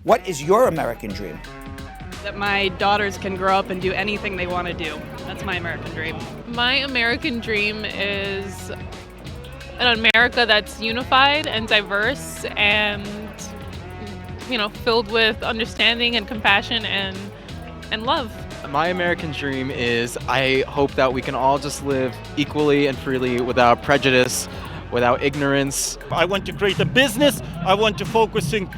What is your American dream? That my daughters can grow up and do anything they want to do. That's my American dream. My American dream is an America that's unified and diverse and, filled with understanding and compassion and love. My American dream is I hope that we can all just live equally and freely without prejudice, without ignorance. I want to create a business. I want to focus and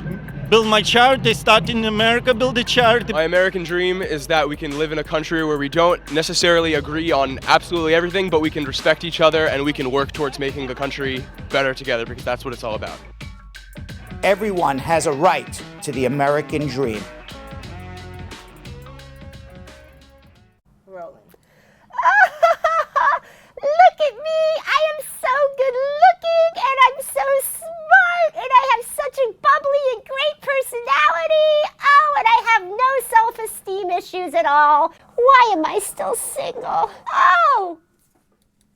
build my charity, start in America, build a charity. My American dream is that we can live in a country where we don't necessarily agree on absolutely everything, but we can respect each other and we can work towards making the country better together, because that's what it's all about. Everyone has a right to the American dream. Rolling. Look at me! I am so good looking and I'm so smart and I have such a bubbly and great personality. Oh, and I have no self-esteem issues at all. Why am I still single? Oh!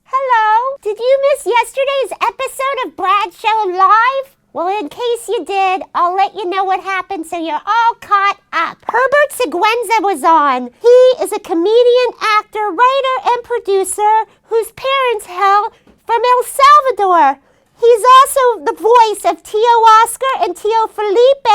Hello? Did you miss yesterday's episode of Brad Show Live? Well, in case you did, I'll let you know what happened so you're all caught up. Herbert Siguenza was on. He is a comedian, actor, writer, and producer whose parents hail from El Salvador. He's also the voice of Tio Oscar and Tio Felipe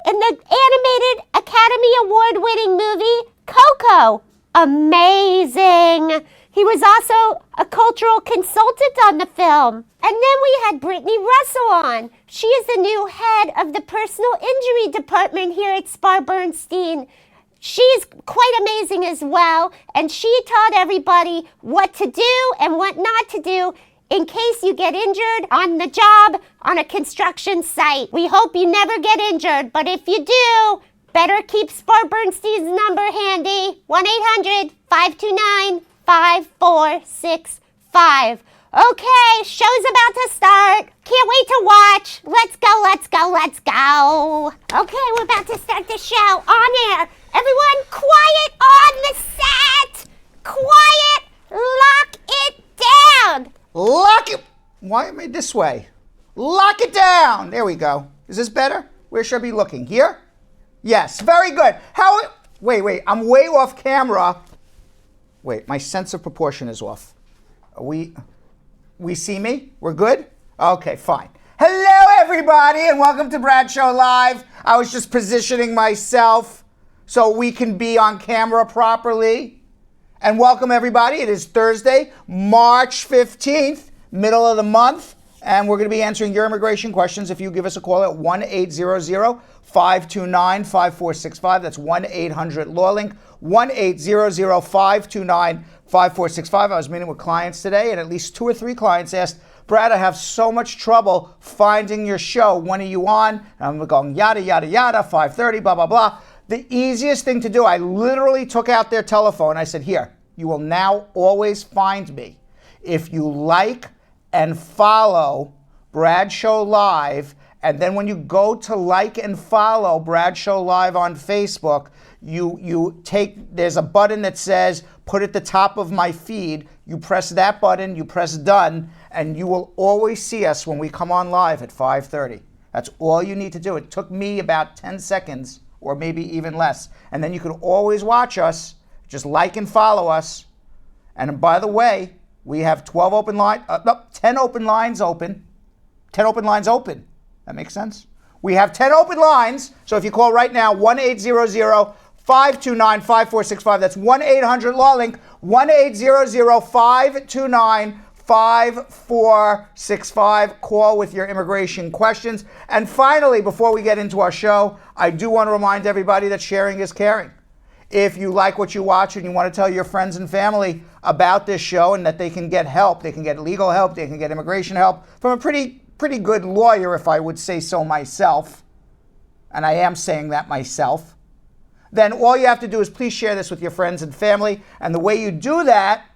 in the animated Academy Award-winning movie Coco. Amazing! He was also a cultural consultant on the film. And then we had Brittany Russell on. She is the new head of the personal injury department here at Spar Bernstein. She's quite amazing as well, and she taught everybody what to do and what not to do in case you get injured on the job on a construction site. We hope you never get injured, but if you do, better keep Spar Bernstein's number handy, 1-800-529-5465. Okay, show's about to start. Can't wait to watch. Let's go, let's go, let's go. Okay, we're about to start the show on air. Everyone, quiet on the set. Quiet. Lock it down. Lock it. Why am I this way? Lock it down. There we go. Is this better? Where should I be looking? Here? Yes, very good. Wait, I'm way off camera. Wait, my sense of proportion is off. We see me? We're good? Okay, fine. Hello, everybody, and welcome to Brad Show Live. I was just positioning myself so we can be on camera properly. And welcome, everybody. It is Thursday, March 15th, middle of the month, and we're going to be answering your immigration questions if you give us a call at 1-800-529-5465. That's 1-800-LAW-LINK, 1-800-529-5465. I was meeting with clients today, and at least 2 or 3 clients asked, Brad, I have so much trouble finding your show. When are you on? And I'm going yada, yada, yada, 5:30, blah, blah, blah. The easiest thing to do, I literally took out their telephone. I said, here, you will now always find me. If you like and follow Brad Show Live, and then when you go to like and follow Brad Show Live on Facebook, there's a button that says, put at the top of my feed. You press that button, you press done, and you will always see us when we come on live at 5:30. That's all you need to do. It took me about 10 seconds or maybe even less. And then you can always watch us. Just like and follow us. And by the way, we have 10 open lines open. 10 open lines open. That makes sense? We have 10 open lines. So if you call right now, 1-800-529-5465. That's 1-800-LAW-LINK, 1-800-529-5465. Call with your immigration questions. And finally, before we get into our show, I do want to remind everybody that sharing is caring. If you like what you watch and you want to tell your friends and family about this show and that they can get help, they can get legal help, they can get immigration help from a pretty good lawyer, if I would say so myself, and I am saying that myself, then all you have to do is please share this with your friends and family. And the way you do that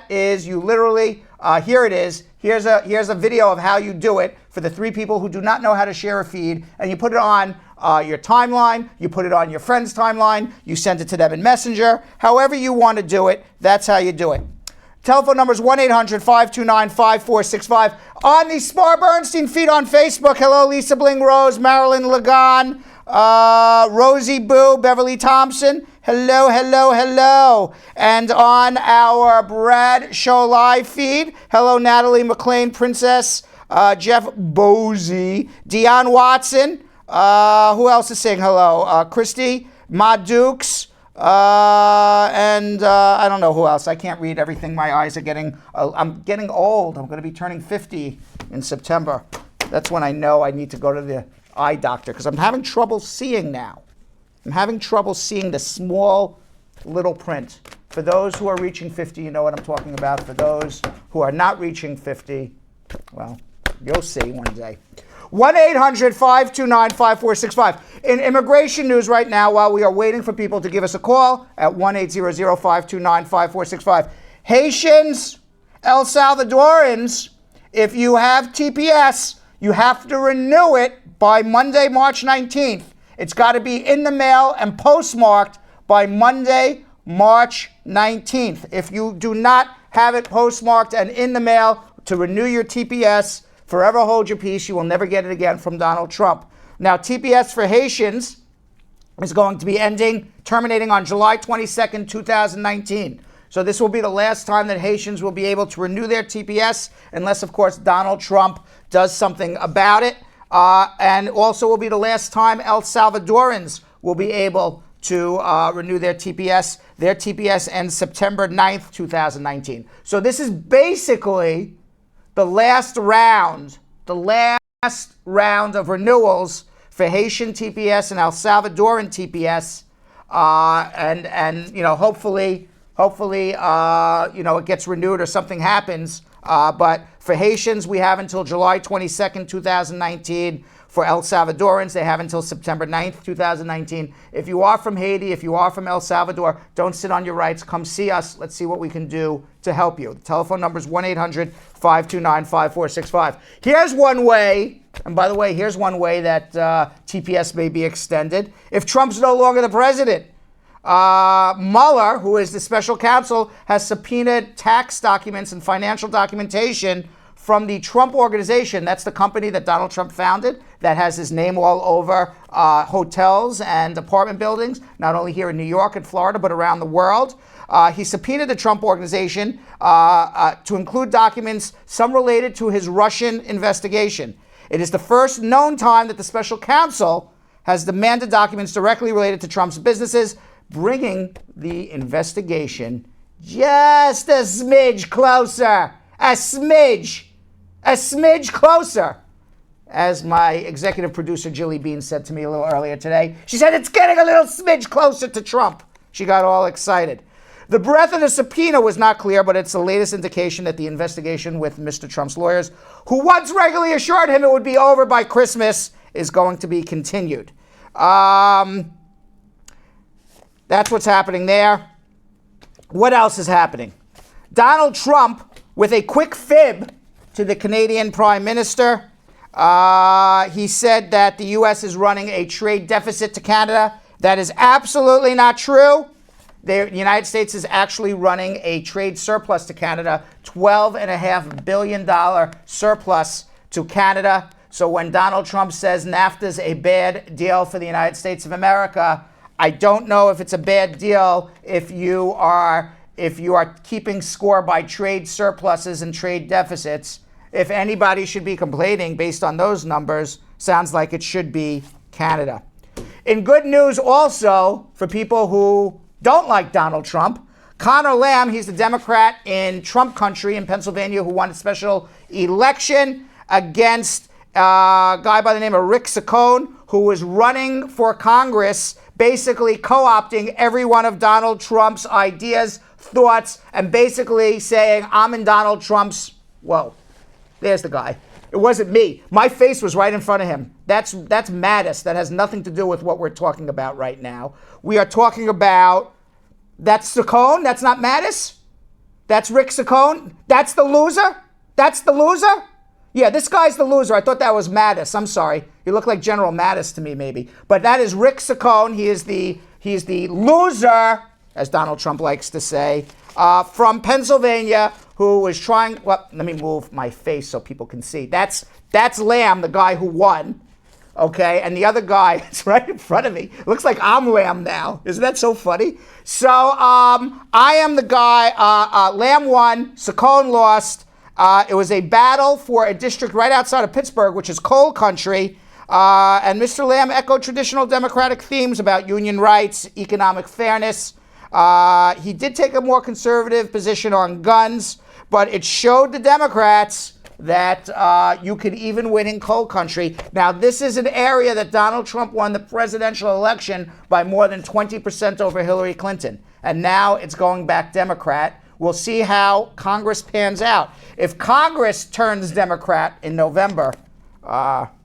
is you literally, here it is. Here's a video of how you do it for the 3 people who do not know how to share a feed. And you put it on your timeline, you put it on your friend's timeline, you send it to them in Messenger. However you want to do it, that's how you do it. Telephone number is 1-800-529-5465. On the Spar Bernstein feed on Facebook, hello Lisa Bling Rose, Marilyn Lagan, Rosie Boo, Beverly Thompson. Hello, hello, hello. And on our Brad Show live feed, hello, Natalie McLean, Princess, Jeff Bosey, Dionne Watson. Who else is saying hello? Christy, Ma Dukes, and I don't know who else. I can't read everything. My eyes are getting, I'm getting old. I'm going to be turning 50 in September. That's when I know I need to go to the eye doctor because I'm having trouble seeing now. I'm having trouble seeing the small little print. For those who are reaching 50, you know what I'm talking about. For those who are not reaching 50, well, you'll see one day. 1-800-529-5465. In immigration news right now, while we are waiting for people to give us a call at 1-800-529-5465. Haitians, El Salvadorans, if you have TPS, you have to renew it by Monday, March 19th. It's got to be in the mail and postmarked by Monday, March 19th. If you do not have it postmarked and in the mail to renew your TPS, forever hold your peace. You will never get it again from Donald Trump. Now, TPS for Haitians is going to be terminating on July 22nd, 2019. So this will be the last time that Haitians will be able to renew their TPS, unless, of course, Donald Trump does something about it. And also will be the last time El Salvadorans will be able to renew their TPS. Their TPS ends September 9th, 2019. So this is basically the last round of renewals for Haitian TPS and El Salvadoran TPS, and you know, hopefully, you know, it gets renewed or something happens. But for Haitians, we have until July 22nd, 2019. For El Salvadorans, they have until September 9th, 2019. If you are from Haiti, if you are from El Salvador, don't sit on your rights. Come see us. Let's see what we can do to help you. The telephone number is 1-800-529-5465. Here's one way, and by the way, here's one way that TPS may be extended. If Trump's no longer the president, Mueller, who is the special counsel, has subpoenaed tax documents and financial documentation from the Trump Organization. That's the company that Donald Trump founded that has his name all over hotels and apartment buildings, not only here in New York and Florida, but around the world. He subpoenaed the Trump Organization to include documents, some related to his Russian investigation. It is the first known time that the special counsel has demanded documents directly related to Trump's businesses, bringing the investigation just a smidge closer. A smidge closer. As my executive producer, Jilly Bean, said to me a little earlier today, she said, it's getting a little smidge closer to Trump. She got all excited. The breadth of the subpoena was not clear, but it's the latest indication that the investigation with Mr. Trump's lawyers, who once regularly assured him it would be over by Christmas, is going to be continued. That's what's happening there. What else is happening? Donald Trump, with a quick fib to the Canadian Prime Minister, he said that the U.S. is running a trade deficit to Canada. That is absolutely not true. The United States is actually running a trade surplus to Canada, $12.5 billion surplus to Canada. So when Donald Trump says NAFTA's a bad deal for the United States of America, I don't know if it's a bad deal if you are keeping score by trade surpluses and trade deficits. If anybody should be complaining based on those numbers, sounds like it should be Canada. In good news also, for people who don't like Donald Trump, Connor Lamb, he's the Democrat in Trump country in Pennsylvania who won a special election against a guy by the name of Rick Saccone, who was running for Congress, basically co-opting every one of Donald Trump's ideas, thoughts, and basically saying, I'm in Donald Trump's, whoa, there's the guy. It wasn't me. My face was right in front of him. That's Mattis. That has nothing to do with what we're talking about right now. We are talking about, that's Saccone? That's not Mattis? That's Rick Saccone? That's the loser? That's the loser? Yeah, this guy's the loser. I thought that was Mattis. I'm sorry. He looked like General Mattis to me, maybe. But that is Rick Saccone. He is the loser, as Donald Trump likes to say, from Pennsylvania, who was trying, well, let me move my face so people can see. That's Lamb, the guy who won. Okay, and the other guy, it's right in front of me. Looks like I'm Lamb now. Isn't that so funny? So I am the guy. Lamb won. Saccone lost. It was a battle for a district right outside of Pittsburgh, which is coal country. And Mr. Lamb echoed traditional Democratic themes about union rights, economic fairness. He did take a more conservative position on guns, but it showed the Democrats that you could even win in coal country. Now, this is an area that Donald Trump won the presidential election by more than 20% over Hillary Clinton. And now it's going back Democrat. We'll see how Congress pans out. If Congress turns Democrat in November,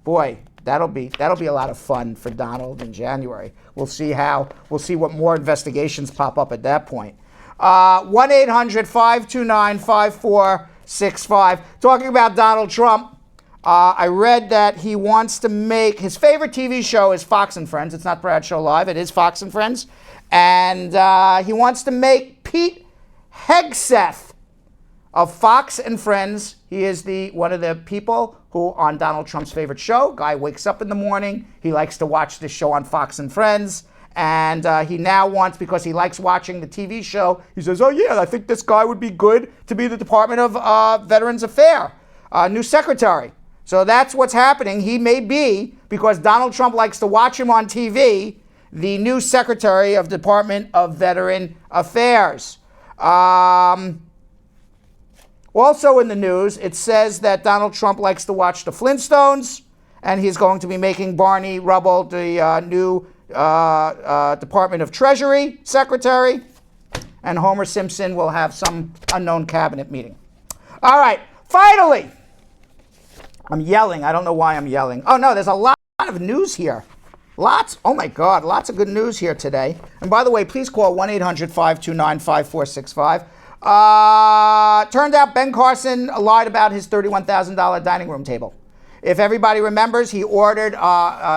boy, that'll be a lot of fun for Donald in January. We'll see what more investigations pop up at that point. 1-800-529-5465. Talking about Donald Trump, I read that he wants to make his favorite TV show is Fox and Friends. It's not Bradshaw Live. It is Fox and Friends. And he wants to make Pete Hegseth of Fox and Friends. He is one of the people who on Donald Trump's favorite show. Guy wakes up in the morning. He likes to watch this show on Fox and Friends. And he now wants, because he likes watching the TV show, he says, oh yeah, I think this guy would be good to be the Department of Veterans Affairs, new secretary. So that's what's happening. He may be, because Donald Trump likes to watch him on TV, the new secretary of Department of Veteran Affairs. Also in the news, it says that Donald Trump likes to watch the Flintstones, and he's going to be making Barney Rubble the new Department of Treasury Secretary, and Homer Simpson will have some unknown cabinet meeting. All right, finally, I'm yelling. I don't know why I'm yelling. Oh no, there's a lot of news here. Oh my God, lots of good news here today. And by the way, please call 1-800-529-5465. Turned out Ben Carson lied about his $31,000 dining room table. If everybody remembers, he ordered,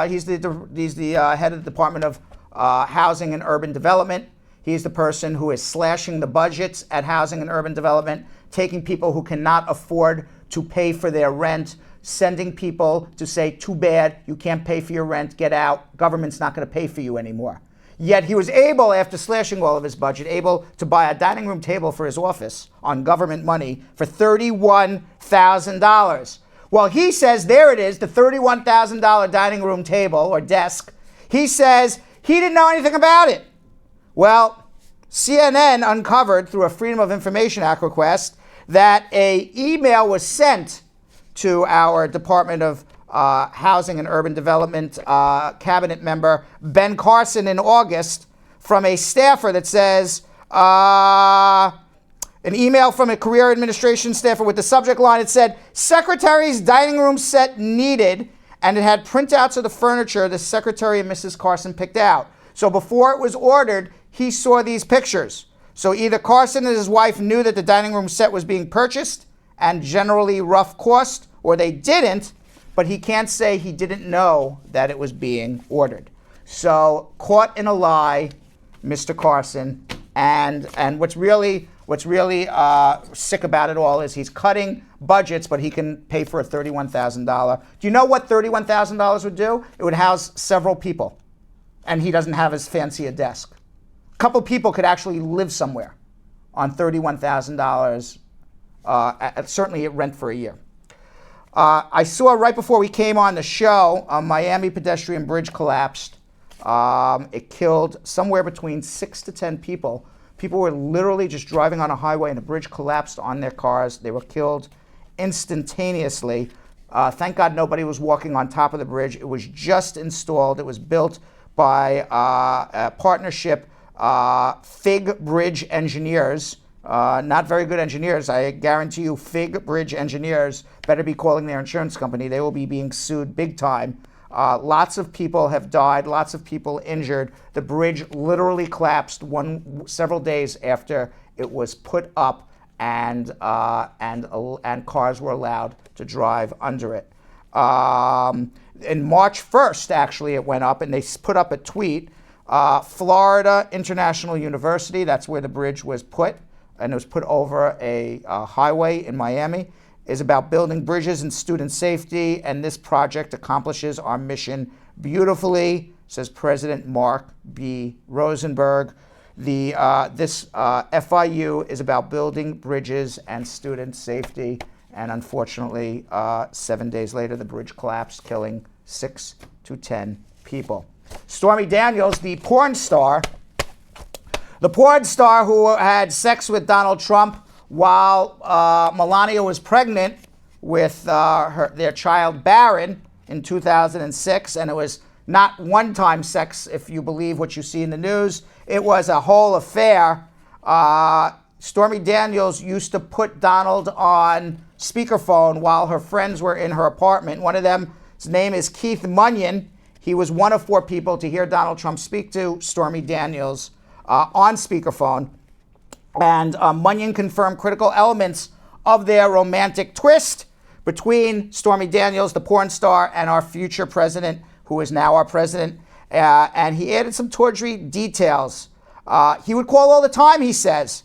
he's the head of the Department of Housing and Urban Development. He's the person who is slashing the budgets at Housing and Urban Development, taking people who cannot afford to pay for their rent, sending people to say, too bad, you can't pay for your rent, get out, government's not going to pay for you anymore. Yet he was able, after slashing all of his budget, able to buy a dining room table for his office on government money for $31,000. Well, he says, there it is, the $31,000 dining room table or desk. He says he didn't know anything about it. Well, CNN uncovered through a Freedom of Information Act request that an email was sent to our Department of Housing and Urban Development cabinet member, Ben Carson, in August from a staffer that says, an email from a career administration staffer with the subject line, it said, Secretary's dining room set needed, and it had printouts of the furniture the Secretary and Mrs. Carson picked out. So before it was ordered, he saw these pictures. So either Carson and his wife knew that the dining room set was being purchased and generally rough cost, or they didn't, but he can't say he didn't know that it was being ordered. So caught in a lie, Mr. Carson, and what's really sick about it all is he's cutting budgets, but he can pay for a $31,000. Do you know what $31,000 would do? It would house several people, and he doesn't have as fancy a desk. A couple people could actually live somewhere on $31,000, certainly at rent for a year. I saw right before we came on the show, a Miami pedestrian bridge collapsed. It killed somewhere between 6 to 10 people. People were literally just driving on a highway and the bridge collapsed on their cars. They were killed instantaneously. Thank God nobody was walking on top of the bridge. It was just installed. It was built by a partnership, Fig Bridge Engineers. Not very good engineers. I guarantee you Fig Bridge Engineers better be calling their insurance company. They will be being sued big time. Lots of people have died, lots of people injured. The bridge literally collapsed several days after it was put up, and cars were allowed to drive under it. In March 1st, actually, it went up, and they put up a tweet. Florida International University, that's where the bridge was put, and it was put over a highway in Miami. is about building bridges and student safety, and this project accomplishes our mission beautifully, says President Mark B. Rosenberg. This FIU is about building bridges and student safety, and unfortunately, 7 days later, the bridge collapsed, killing 6 to 10 people. Stormy Daniels, the porn star who had sex with Donald Trump while Melania was pregnant with their child Barron in 2006, and it was not one-time sex, if you believe what you see in the news. It was a whole affair. Stormy Daniels used to put Donald on speakerphone while her friends were in her apartment. One of them, his name is Keith Munyon. He was one of 4 people to hear Donald Trump speak to Stormy Daniels on speakerphone. And Munyon confirmed critical elements of their romantic twist between Stormy Daniels, the porn star, and our future president, who is now our president. And he added some tawdry details. He would call all the time, he says.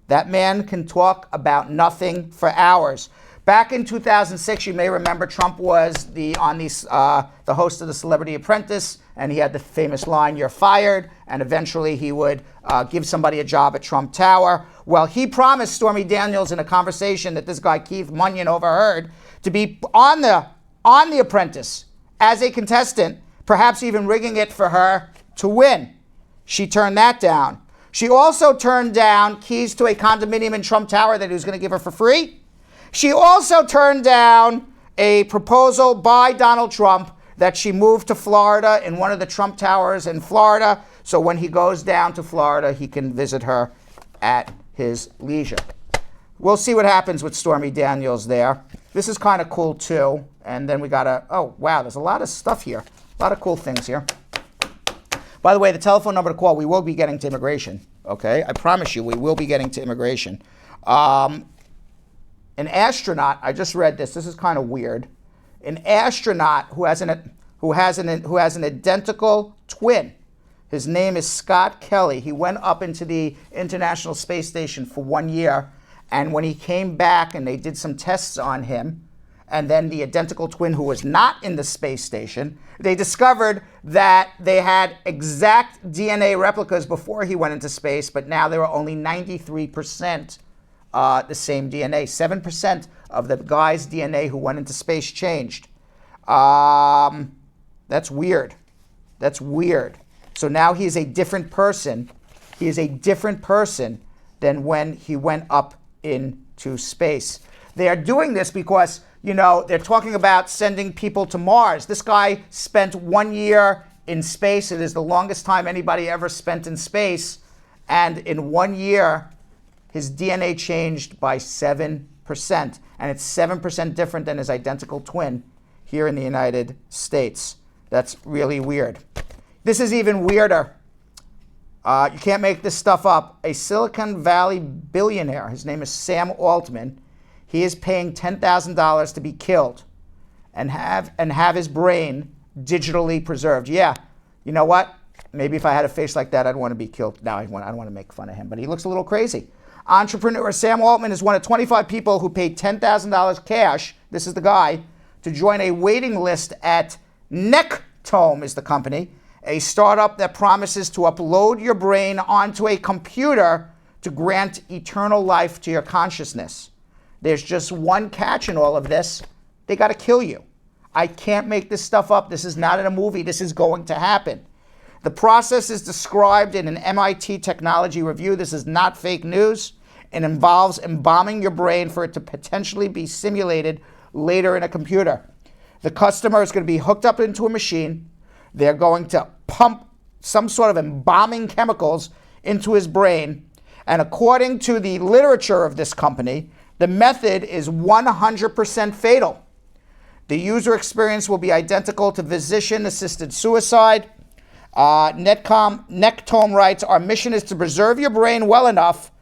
That man can talk about nothing for hours. Back in 2006, you may remember Trump was the host of the Celebrity Apprentice, and he had the famous line, "You're fired," and eventually he would give somebody a job at Trump Tower. Well, he promised Stormy Daniels in a conversation that this guy Keith Munyon overheard to be on the Apprentice as a contestant, perhaps even rigging it for her to win. She turned that down. She also turned down keys to a condominium in Trump Tower that he was going to give her for free. She also turned down a proposal by Donald Trump that she moved to Florida in one of the Trump Towers in Florida, so when he goes down to Florida, he can visit her at his leisure. We'll see what happens with Stormy Daniels there. This is kind of cool too. And then we got oh wow, there's a lot of stuff here. A lot of cool things here. By the way, the telephone number to call, we will be getting to immigration, okay? I promise you, we will be getting to immigration. An astronaut, I just read this is kind of weird. An astronaut who has an identical twin. His name is Scott Kelly. He went up into the International Space Station for 1 year, and when he came back and they did some tests on him, and then the identical twin who was not in the space station, they discovered that they had exact DNA replicas before he went into space, but now they were only 93% the same DNA. 7% of the guy's DNA who went into space changed. That's weird. That's weird. So now he is a different person. He is a different person than when he went up into space. They are doing this because, they're talking about sending people to Mars. This guy spent 1 year in space. It is the longest time anybody ever spent in space. And in 1 year, his DNA changed by 7%. And it's 7% different than his identical twin here in the United States. That's really weird. This is even weirder. You can't make this stuff up. A Silicon Valley billionaire, his name is Sam Altman, he is paying $10,000 to be killed and have his brain digitally preserved. Yeah, you know what? Maybe if I had a face like that, I'd want to be killed. No, I don't want to make fun of him, but he looks a little crazy. Entrepreneur Sam Altman is one of 25 people who paid $10,000 cash, this is the guy, to join a waiting list at Nectome is the company, a startup that promises to upload your brain onto a computer to grant eternal life to your consciousness. There's just one catch in all of this. They got to kill you. I can't make this stuff up. This is not in a movie. This is going to happen. The process is described in an MIT technology review. This is not fake news. It involves embalming your brain for it to potentially be simulated later in a computer. The customer is going to be hooked up into a machine. They're going to pump some sort of embalming chemicals into his brain. And according to the literature of this company, the method is 100% fatal. The user experience will be identical to physician-assisted suicide. Nectome writes, our mission is to preserve your brain well enough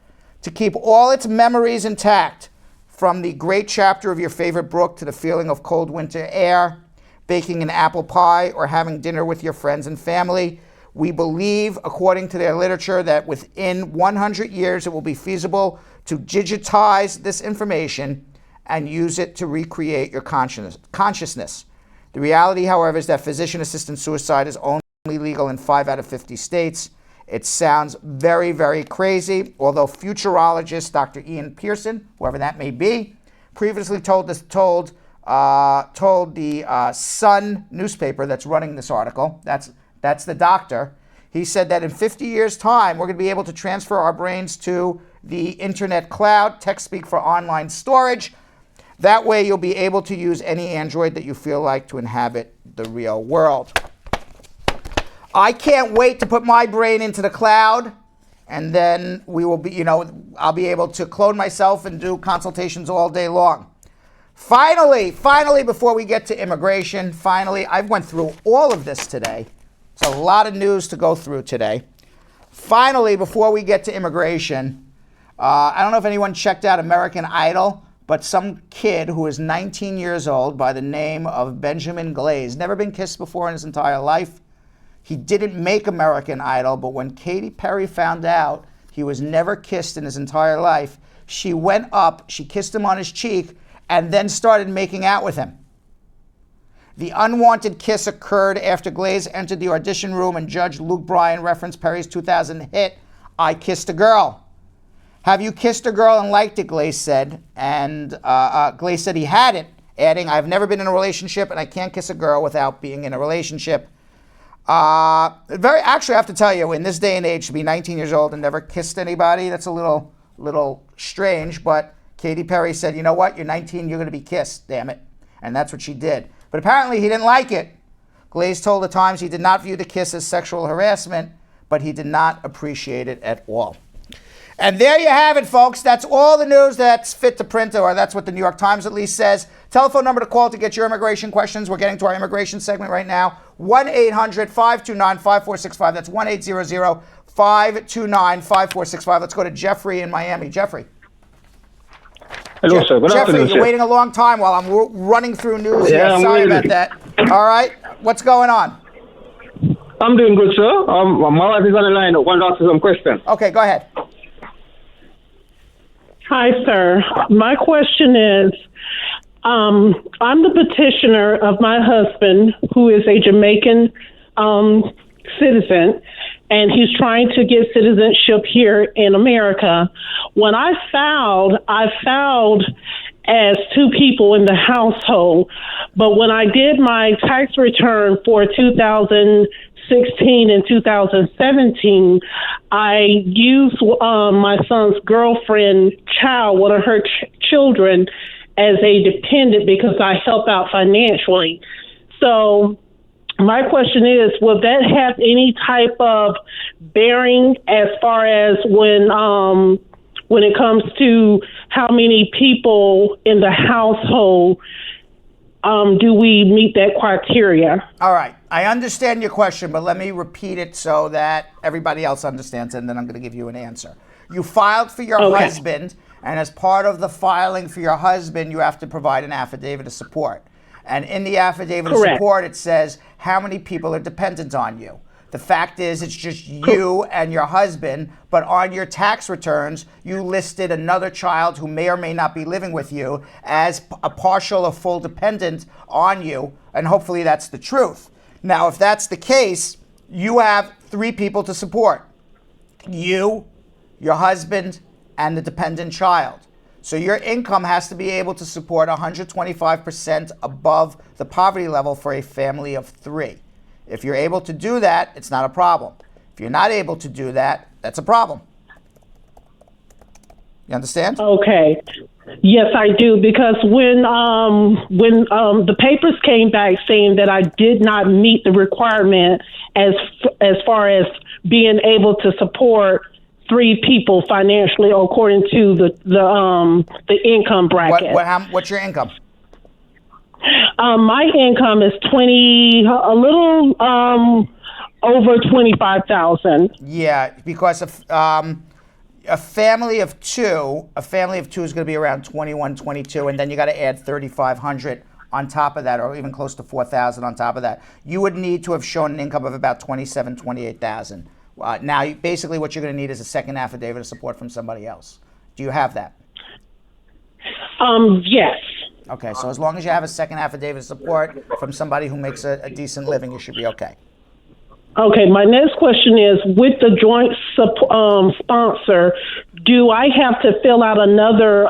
to keep all its memories intact, from the great chapter of your favorite book to the feeling of cold winter air, baking an apple pie, or having dinner with your friends and family. We believe, according to their literature, that within 100 years it will be feasible to digitize this information and use it to recreate your consciousness. The reality, however, is that physician-assisted suicide is only legal in 5 out of 50 states. It sounds very, very crazy, although futurologist Dr. Ian Pearson, whoever that may be, previously told the Sun newspaper that's running this article, that's the doctor, he said that in 50 years' time, we're going to be able to transfer our brains to the internet cloud, tech speak for online storage. That way you'll be able to use any Android that you feel like to inhabit the real world. I can't wait to put my brain into the cloud, and then we will be, I'll be able to clone myself and do consultations all day long. Finally, before we get to immigration, I've went through all of this today. It's a lot of news to go through today. Finally, before we get to immigration, I don't know if anyone checked out American Idol, but some kid who is 19 years old by the name of Benjamin Glaze, never been kissed before in his entire life. He didn't make American Idol, but when Katy Perry found out he was never kissed in his entire life, she went up, she kissed him on his cheek, and then started making out with him. The unwanted kiss occurred after Glaze entered the audition room and Judge Luke Bryan referenced Perry's 2000 hit, I Kissed a Girl. Have you kissed a girl and liked it, Glaze said. And Glaze said he hadn't, adding, I've never been in a relationship and I can't kiss a girl without being in a relationship. Actually, I have to tell you, in this day and age, to be 19 years old and never kissed anybody, that's a little strange, but Katy Perry said, you know what, you're 19, you're going to be kissed, damn it. And that's what she did. But apparently he didn't like it. Glaze told the Times he did not view the kiss as sexual harassment, but he did not appreciate it at all. And there you have it, folks. That's all the news that's fit to print, or that's what the New York Times at least says. Telephone number to call to get your immigration questions. We're getting to our immigration segment right now. 1-800-529-5465. That's 1-800-529-5465. Let's go to Jeffrey in Miami. Jeffrey. Hello, sir. Good Jeffrey, afternoon, you're waiting a long time while I'm running through news here. Sorry about that. All right. What's going on? I'm doing good, sir. My wife is on the line. I want to ask you some questions. Okay, go ahead. Hi, sir. My question is, I'm the petitioner of my husband, who is a Jamaican citizen, and he's trying to get citizenship here in America. When I filed as two people in the household, but when I did my tax return for 2016 and 2017, I used my son's girlfriend child, one of her children, as a dependent because I help out financially. So my question is, will that have any type of bearing as far as when it comes to how many people in the household do we meet that criteria? All right. I understand your question, but let me repeat it so that everybody else understands it, and then I'm going to give you an answer. You filed for your husband, and as part of the filing for your husband, you have to provide an affidavit of support. And in the affidavit of support, it says how many people are dependent on you. The fact is, it's just you and your husband, but on your tax returns, you listed another child who may or may not be living with you as a partial or full dependent on you, and hopefully that's the truth. Now, if that's the case, you have 3 people to support. You, your husband, and the dependent child. So your income has to be able to support 125% above the poverty level for a family of 3. If you're able to do that, it's not a problem. If you're not able to do that, that's a problem. You understand? Okay. Yes, I do, because when the papers came back saying that I did not meet the requirement as far as being able to support 3 people financially according to the income bracket. What's your income? My income is a little over 25,000. Yeah, because a family of 2 is going to be around 21, 22, and then you got to add 3,500 on top of that, or even close to 4,000 on top of that. You would need to have shown an income of about 27, 28,000. Now, basically, what you're going to need is a second affidavit of support from somebody else. Do you have that? Yes. Okay, so as long as you have a second affidavit of support from somebody who makes a decent living, you should be okay. Okay, my next question is, with the joint sponsor, do I have to fill out another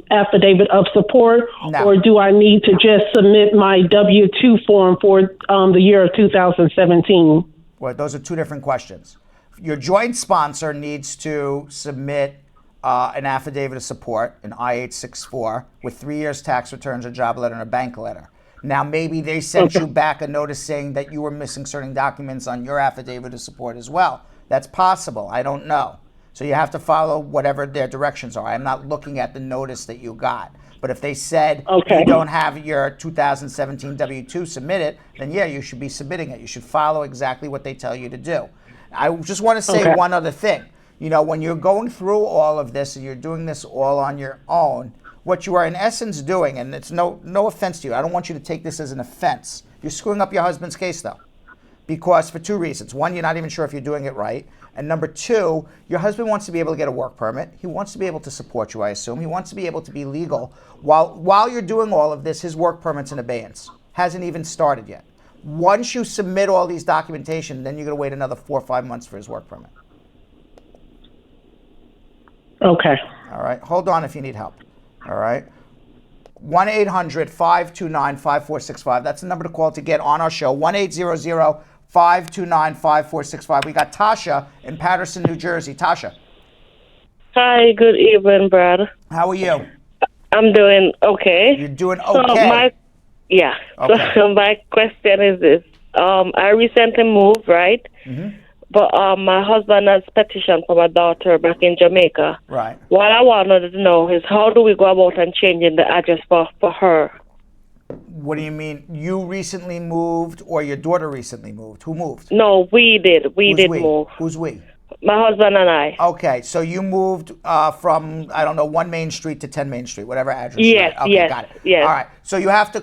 affidavit of support, No. or do I need to just submit my W-2 form for the year of 2017? Well, those are two different questions. Your joint sponsor needs to submit an affidavit of support, an I-864, with 3 years tax returns, a job letter, and a bank letter. Now, maybe they sent you back a notice saying that you were missing certain documents on your affidavit of support as well. That's possible. I don't know. So you have to follow whatever their directions are. I'm not looking at the notice that you got. But if they said you don't have your 2017 W-2 submitted, then yeah, you should be submitting it. You should follow exactly what they tell you to do. I just want to say one other thing. You know, when you're going through all of this and you're doing this all on your own, what you are in essence doing, and it's no offense to you, I don't want you to take this as an offense. You're screwing up your husband's case, though, because for two reasons. One, you're not even sure if you're doing it right. And number two, your husband wants to be able to get a work permit. He wants to be able to support you, I assume. He wants to be able to be legal. While you're doing all of this, his work permit's in abeyance. Hasn't even started yet. Once you submit all these documentation, then you're going to wait another 4 or 5 months for his work permit. Okay. All right. Hold on if you need help. All right. 1-800-529-5465. That's the number to call to get on our show. 1-800-529-5465. We got Tasha in Paterson, New Jersey. Tasha. Hi, good evening, Brad. How are you? I'm doing okay. You're doing okay. So okay. So my question is this. I recently moved, right? Mm-hmm. But my husband has petitioned for my daughter back in Jamaica. Right. What I wanted to know is, how do we go about and changing the address for her? What do you mean? You recently moved or your daughter recently moved? Who moved? No, we did. We did move. Who's we? My husband and I. Okay, so you moved from, I don't know, 1 Main Street to 10 Main Street, whatever address. Yes, okay, yes, got it. yes. All right, so you have to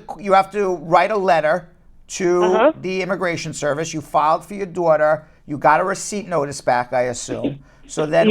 write a letter to the Immigration Service. You filed for your daughter. You got a receipt notice back, I assume. So then,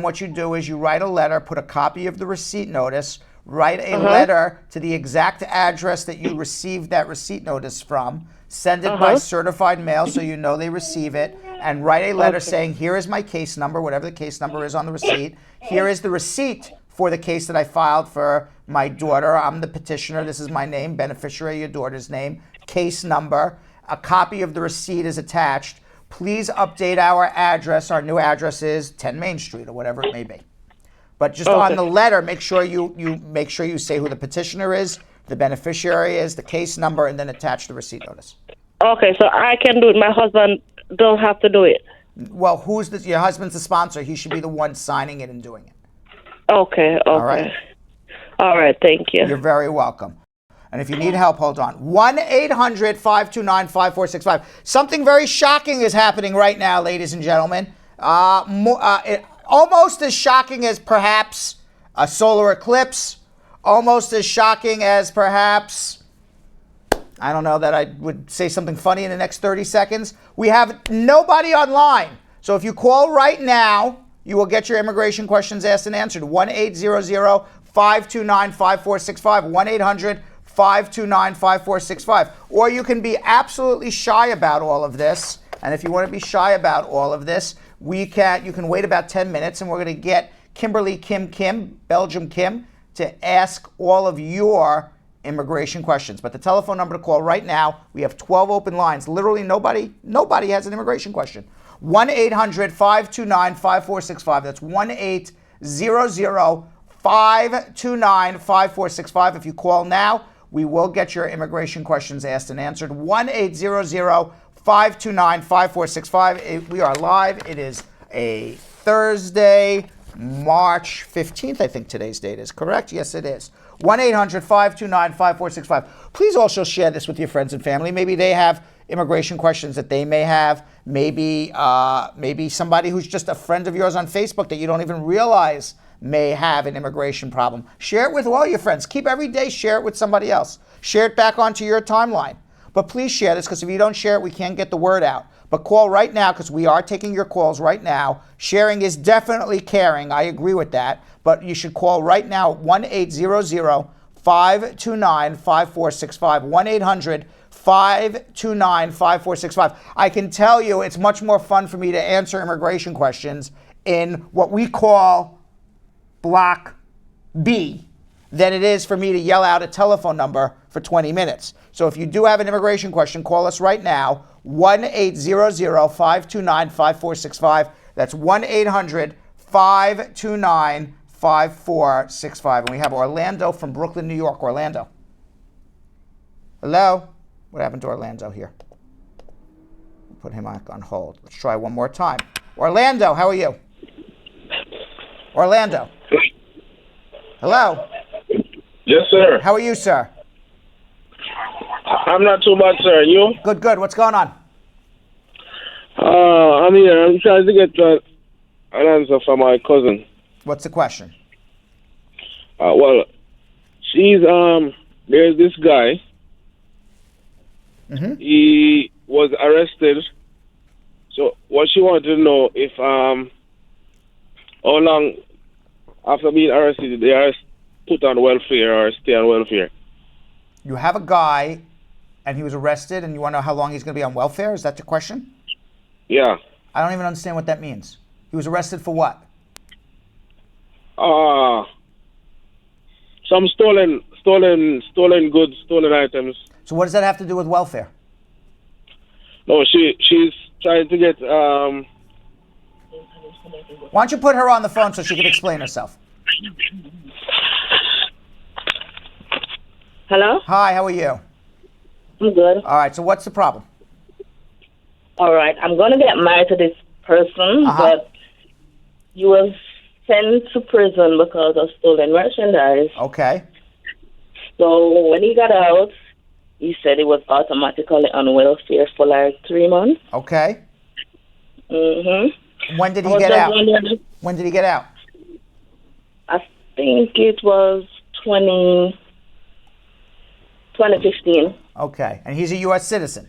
what you do is you write a letter, put a copy of the receipt notice, write a letter to the exact address that you received that receipt notice from, send it by certified mail so you know they receive it, and write a letter saying, here is my case number, whatever the case number is on the receipt. Here is the receipt for the case that I filed for my daughter. I'm the petitioner. This is my name, beneficiary, your daughter's name, case number. A copy of the receipt is attached. Please update our address. Our new address is 10 Main Street or whatever it may be. But just on the letter, make sure you say who the petitioner is, the beneficiary is, the case number, and then attach the receipt notice. Okay, so I can do it. My husband don't have to do it. Well, your husband's the sponsor. He should be the one signing it and doing it. Okay. All right. All right, thank you. You're very welcome. And if you need help, hold on. 1-800-529-5465. Something very shocking is happening right now, ladies and gentlemen. Almost as shocking as perhaps a solar eclipse. Almost as shocking as perhaps, I don't know that I would say something funny in the next 30 seconds. We have nobody online. So if you call right now, you will get your immigration questions asked and answered. 1-800-529-5465. 1-800-529-5465. Or you can be absolutely shy about all of this. And if you want to be shy about all of this, you can wait about 10 minutes and we're going to get Kimberly Kim, Belgium Kim, to ask all of your immigration questions. But the telephone number to call right now, we have 12 open lines. Literally nobody has an immigration question. 1-800-529-5465. That's 1-800-529-5465. If you call now, we will get your immigration questions asked and answered. 1-800-529-5465. We are live. It is a Thursday, March 15th, I think today's date is correct. Yes, it is. 1-800-529-5465. Please also share this with your friends and family. Maybe they have immigration questions that they may have. Maybe somebody who's just a friend of yours on Facebook that you don't even realize may have an immigration problem. Share it with all your friends. Keep every day, share it with somebody else. Share it back onto your timeline. But please share this, because if you don't share it, we can't get the word out. But call right now, because we are taking your calls right now. Sharing is definitely caring. I agree with that. But you should call right now at 1-800-529-5465. 1-800-529-5465. I can tell you it's much more fun for me to answer immigration questions in what we call Block B than it is for me to yell out a telephone number for 20 minutes. So if you do have an immigration question, call us right now, 1-800-529-5465. That's 1-800-529-5465. And we have Orlando from Brooklyn, New York. Orlando. Hello? What happened to Orlando here? Put him on hold. Let's try one more time. Orlando, how are you? Orlando. Hello? Yes, sir. How are you, sir? I'm not too bad, sir. You? Good, good. What's going on? I'm here. I'm trying to get an answer from my cousin. What's the question? Well, she's, there's this guy. Mm-hmm. He was arrested. So what she wanted to know if, how long after being arrested, they are put on welfare or stay on welfare. You have a guy, and he was arrested, and you want to know how long he's going to be on welfare? Is that the question? Yeah. I don't even understand what that means. He was arrested for what? Some stolen goods, stolen items. So what does that have to do with welfare? No, she's trying to get. Why don't you put her on the phone so she can explain herself? Hello? Hi, how are you? I'm good. All right, so what's the problem? All right, I'm going to get married to this person, but he was sent to prison because of stolen merchandise. Okay. So when he got out, he said he was automatically on welfare for like 3 months. Okay. Mm-hmm. When did he get out? When did he get out? I think it was 2015. Okay, and he's a U.S. citizen.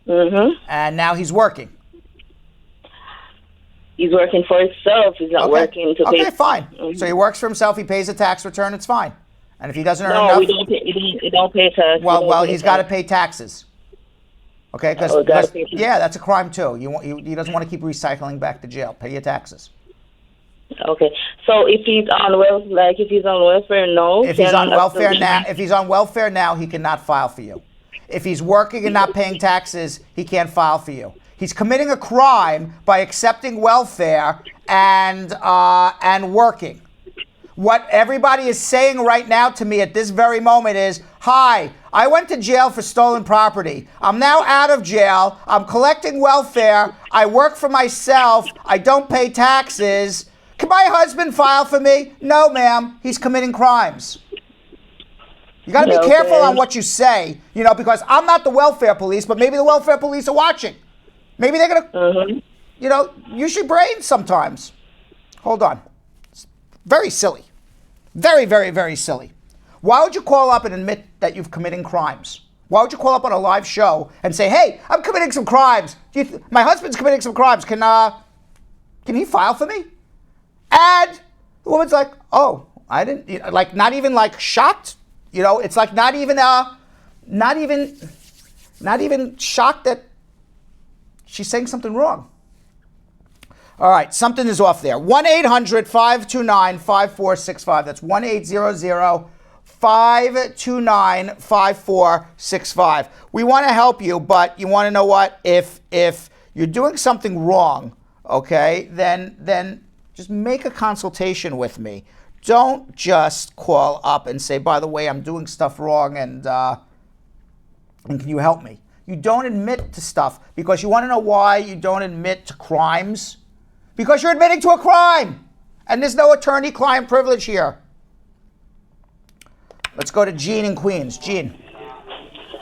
Mm-hmm. And now he's working. He's working for himself. He's not working to pay. Okay, fine. Mm-hmm. So he works for himself. He pays a tax return. It's fine. And if he doesn't earn no, enough, we don't pay tax. Well, he's got to pay taxes. Okay, because yeah, that's a crime too. He doesn't want to keep recycling back to jail. Pay your taxes. Okay, so if he's on welfare now, if he's on welfare now, he cannot file for you. If he's working and not paying taxes, he can't file for you. He's committing a crime by accepting welfare and working. What everybody is saying right now to me at this very moment is, hi, I went to jail for stolen property. I'm now out of jail. I'm collecting welfare. I work for myself. I don't pay taxes. Can my husband file for me? No, ma'am. He's committing crimes. You got to be careful on what you say, because I'm not the welfare police, but maybe the welfare police are watching. Maybe they're going to, use your brain sometimes. Hold on. It's very silly. Very, very, very silly. Why would you call up and admit that you're committing crimes? Why would you call up on a live show and say, hey, I'm committing some crimes. My husband's committing some crimes. Can he file for me? And the woman's like, oh, I didn't, not even shocked. It's like not even shocked that she's saying something wrong. All right, something is off there. 1-800-529-5465. That's 1-800-529-5465. We want to help you, but you want to know what? If you're doing something wrong, okay, then just make a consultation with me. Don't just call up and say, by the way, I'm doing stuff wrong and can you help me? You don't admit to stuff because you want to know why you don't admit to crimes? Because you're admitting to a crime. And there's no attorney-client privilege here. Let's go to Jean in Queens. Jean.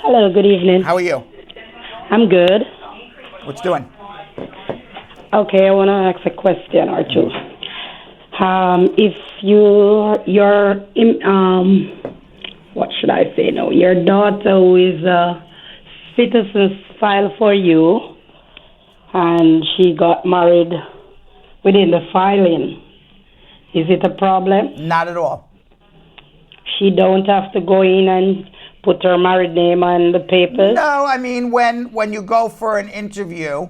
Hello, good evening. How are you? I'm good. What's doing? Okay, I want to ask a question or two. If your what should I say now? Your daughter who is citizens file for you, and she got married within the filing. Is it a problem? Not at all. She don't have to go in and put her married name on the papers? No, I mean, when you go for an interview,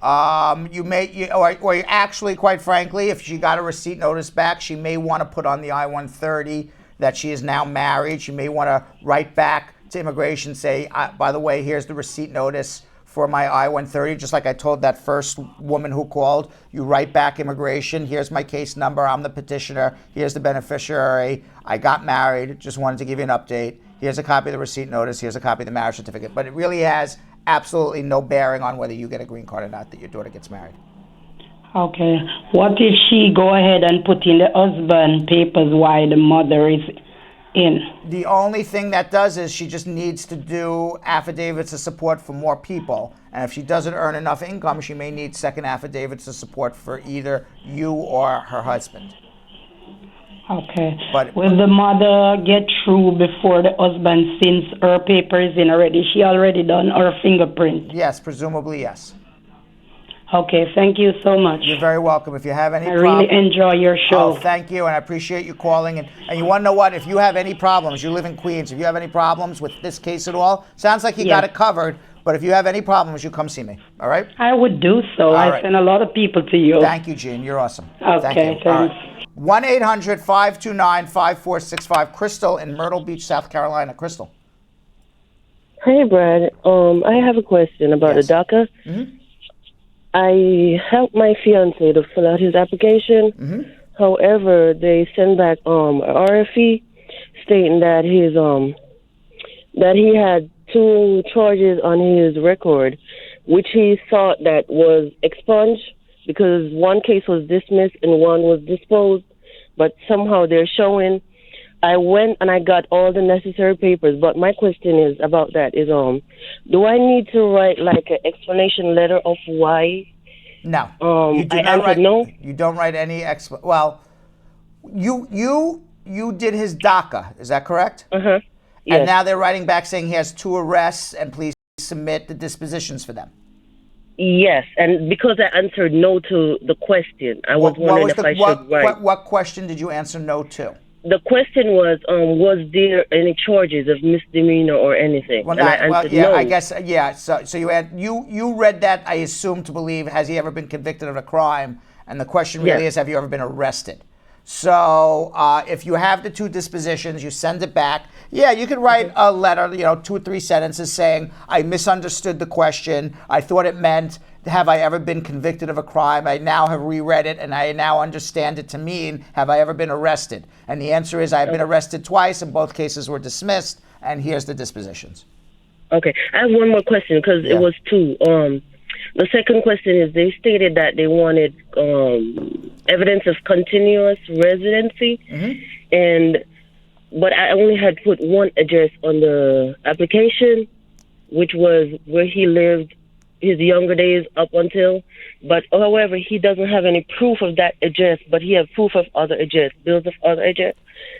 or actually, quite frankly, if she got a receipt notice back, she may want to put on the I-130 that she is now married. She may want to write back to immigration, say, by the way, here's the receipt notice for my I-130, just like I told that first woman who called. You write back immigration, here's my case number, I'm the petitioner, here's the beneficiary, I got married, just wanted to give you an update. Here's a copy of the receipt notice, here's a copy of the marriage certificate. But it really has absolutely no bearing on whether you get a green card or not, that your daughter gets married. Okay. What if she go ahead and put in the husband papers while the mother is in? The only thing that does is she just needs to do affidavits of support for more people. And if she doesn't earn enough income, she may need second affidavits of support for either you or her husband. Okay. But will the mother get through before the husband, since her paper is in already? She already done her fingerprint? Yes, presumably yes. Okay, thank you so much. You're very welcome. If you have any really enjoy your show. Oh, thank you, and I appreciate you calling. And you want to know what? If you have any problems, you live in Queens, if you have any problems with this case at all, sounds like you got it covered, but if you have any problems, you come see me, all right? I would do so. All I right. send a lot of people to you. Thank you, Jean. You're awesome. Okay, Thank you. thanks. All right. 1-800-529-5465. Crystal in Myrtle Beach, South Carolina. Crystal. Hey, Brad. I have a question about the DACA. Mm-hmm. I helped my fiance to fill out his application. Mm-hmm. However, they sent back a RFE stating that he had 2 charges on his record, which he thought that was expunged because one case was dismissed and one was disposed. But somehow they're showing. I went and I got all the necessary papers, but my question is about that is do I need to write like an explanation letter of why? No. You don't write any well, you did his DACA, is that correct? Uh-huh. And now they're writing back saying he has 2 arrests and please submit the dispositions for them. Yes, and because I answered no to the question, I was wondering if I should write. What question did you answer no to? The question was there any charges of misdemeanor or anything? Well, and I answered no. I guess, yeah. So you read that, I assume, to believe, has he ever been convicted of a crime? And the question really is, have you ever been arrested? So if you have the 2 dispositions, you send it back. Yeah, you could write a letter, 2 or 3 sentences saying, I misunderstood the question. I thought it meant, have I ever been convicted of a crime? I now have reread it, and I now understand it to mean, have I ever been arrested? And the answer is, I've been arrested twice, and both cases were dismissed, and here's the dispositions. Okay. I have one more question, because it was 2. The second question is, they stated that they wanted evidence of continuous residency, but I only had put 1 address on the application, which was where he lived his younger days up until. But however, he doesn't have any proof of that address, but he has proof of other address, bills of other address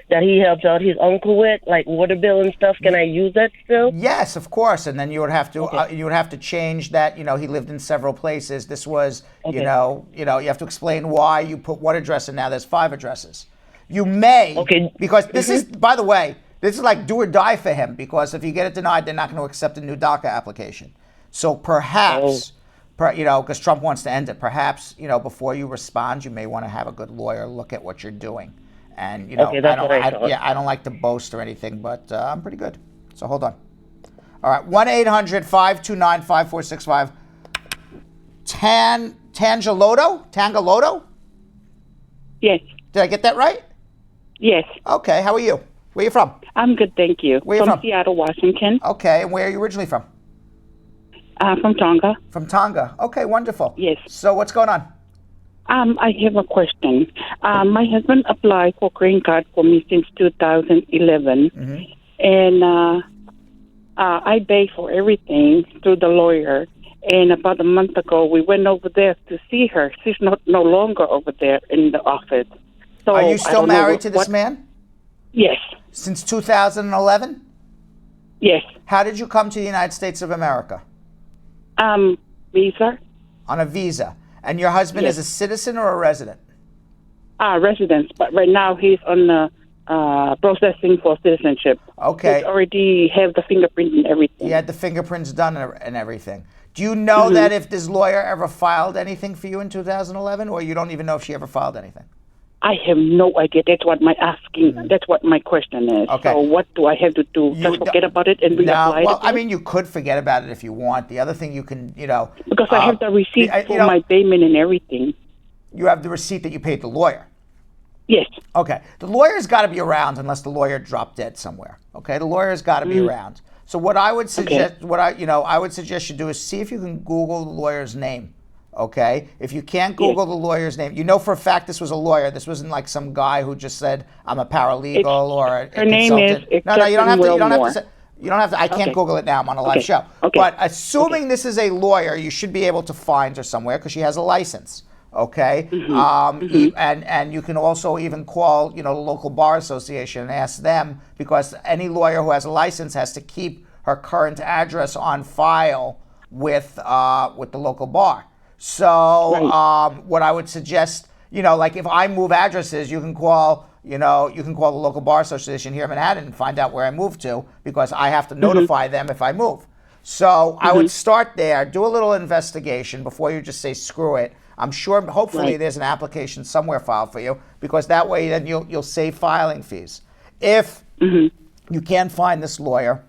that he helped out his uncle with, like water bill and stuff. Can I use that still? Yes, of course. And then you would have to change that. He lived in several places. This was, you have to explain why you put 1 address and now there's 5 addresses. You may, because this is, by the way, this is like do or die for him, because if you get it denied, they're not going to accept a new DACA application. So perhaps, because Trump wants to end it, perhaps, before you respond, you may want to have a good lawyer look at what you're doing. And, I don't like to boast or anything, but I'm pretty good. So hold on. All right, 1-800-529-5465. Tangalotto? Yes. Did I get that right? Yes. Okay, how are you? Where are you from? I'm good, thank you. Where are you from? Seattle, Washington. Okay, and where are you originally from? From Tonga. From Tonga. Okay, wonderful. Yes. So what's going on? I have a question. My husband applied for green card for me since 2011, and I paid for everything through the lawyer. And about a month ago, we went over there to see her. She's no longer over there in the office. So are you still married to this man? Yes. Since 2011? Yes. How did you come to the United States of America? Visa. On a visa. And your husband Yes. is a citizen or a resident? Residence, but right now he's on the processing for citizenship. Okay. He's already have the fingerprint and everything. He had the fingerprints done and everything. Do you know that if this lawyer ever filed anything for you in 2011, or you don't even know if she ever filed anything? I have no idea. That's what my asking. That's what my question is. Okay. So what do I have to do? Just forget about it and reapply Well, it? I mean, you could forget about it if you want. The other thing you can, Because I have the receipt for my payment and everything. You have the receipt that you paid the lawyer. Yes. Okay. The lawyer's got to be around unless the lawyer dropped dead somewhere. Okay. The lawyer's got to be around. So what I would suggest, I would suggest you do is see if you can Google the lawyer's name. Okay. If you can't Google the lawyer's name, you know for a fact this was a lawyer. This wasn't like some guy who just said I'm a paralegal or a her name consultant. is No, you don't have to. You don't have to. Wilmore. You don't have to. I can't Okay. Google it now. I'm on a live show. Okay. But assuming this is a lawyer, you should be able to find her somewhere because she has a license. Okay. And you can also even call, the local bar association and ask them, because any lawyer who has a license has to keep her current address on file with the local bar. So what I would suggest, like if I move addresses, you can call the local bar association here in Manhattan and find out where I moved to, because I have to notify them if I move. So I would start there, do a little investigation before you just say screw it. I'm sure, hopefully, there's an application somewhere filed for you, because that way then you'll save filing fees. If you can't find this lawyer,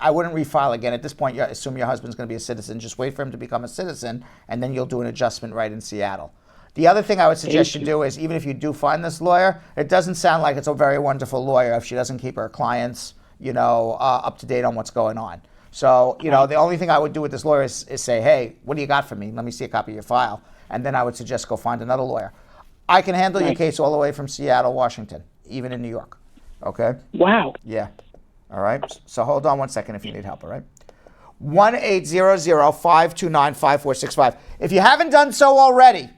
I wouldn't refile again. At this point, you assume your husband's going to be a citizen. Just wait for him to become a citizen, and then you'll do an adjustment right in Seattle. The other thing I would suggest you do is, even if you do find this lawyer, it doesn't sound like it's a very wonderful lawyer if she doesn't keep her clients, up to date on what's going on. So, the only thing I would do with this lawyer is say, hey, what do you got for me? Let me see a copy of your file. And then I would suggest go find another lawyer. I can handle your case all the way from Seattle, Washington, even in New York. Okay? Wow. Yeah. All right. So hold on one second if you need help, all right? 1-800-529-5465. If you haven't done so already,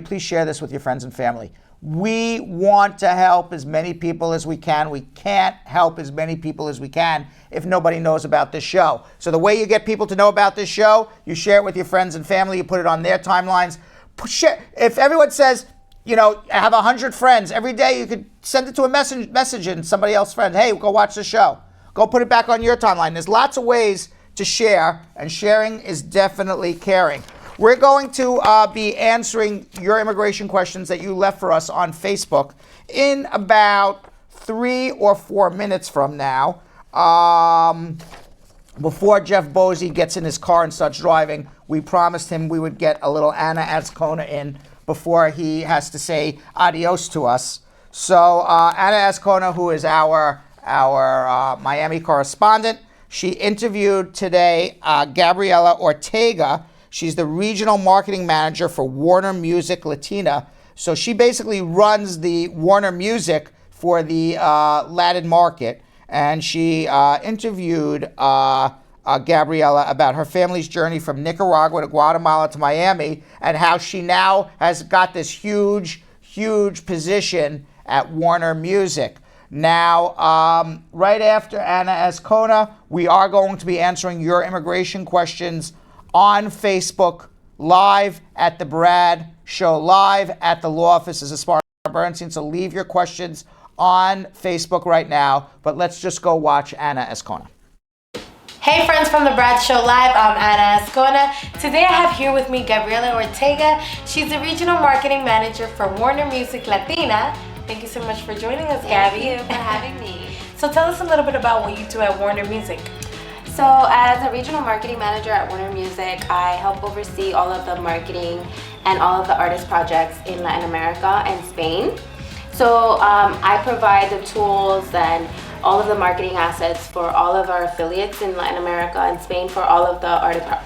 please share this with your friends and family. We want to help as many people as we can. We can't help as many people as we can if nobody knows about this show. So the way you get people to know about this show, you share it with your friends and family. You put it on their timelines. If everyone says, I have 100 friends, every day you could send it to a message in somebody else's friend. Hey, go watch the show. Go put it back on your timeline. There's lots of ways to share, and sharing is definitely caring. We're going to be answering your immigration questions that you left for us on Facebook in about 3 or 4 minutes from now. Before Jeff Bosey gets in his car and starts driving, we promised him we would get a little Anna Azcona in before he has to say adios to us. So Anna Azcona, who is our Miami correspondent, she interviewed today Gabriel Ortega. She's the regional marketing manager for Warner Music Latina. So she basically runs the Warner Music for the Latin market. And she interviewed Gabriela about her family's journey from Nicaragua to Guatemala to Miami, and how she now has got this huge position at Warner Music. Now, right after Anna Azcona, we are going to be answering your immigration questions on Facebook live at the Brad Show Live at the law offices of Spar Bernstein. So leave your questions on Facebook right now, but let's just go watch Anna Azcona. Hey friends from the Brad Show Live, I'm Anna Azcona. Today I have here with me Gabriela Ortega. She's the Regional Marketing Manager for Warner Music Latina. Thank you so much for joining us, Gabby. Thank you for having me. So tell us a little bit about what you do at Warner Music. So as a Regional Marketing Manager at Warner Music, I help oversee all of the marketing and all of the artist projects in Latin America and Spain. So I provide the tools and all of the marketing assets for all of our affiliates in Latin America and Spain, for all of the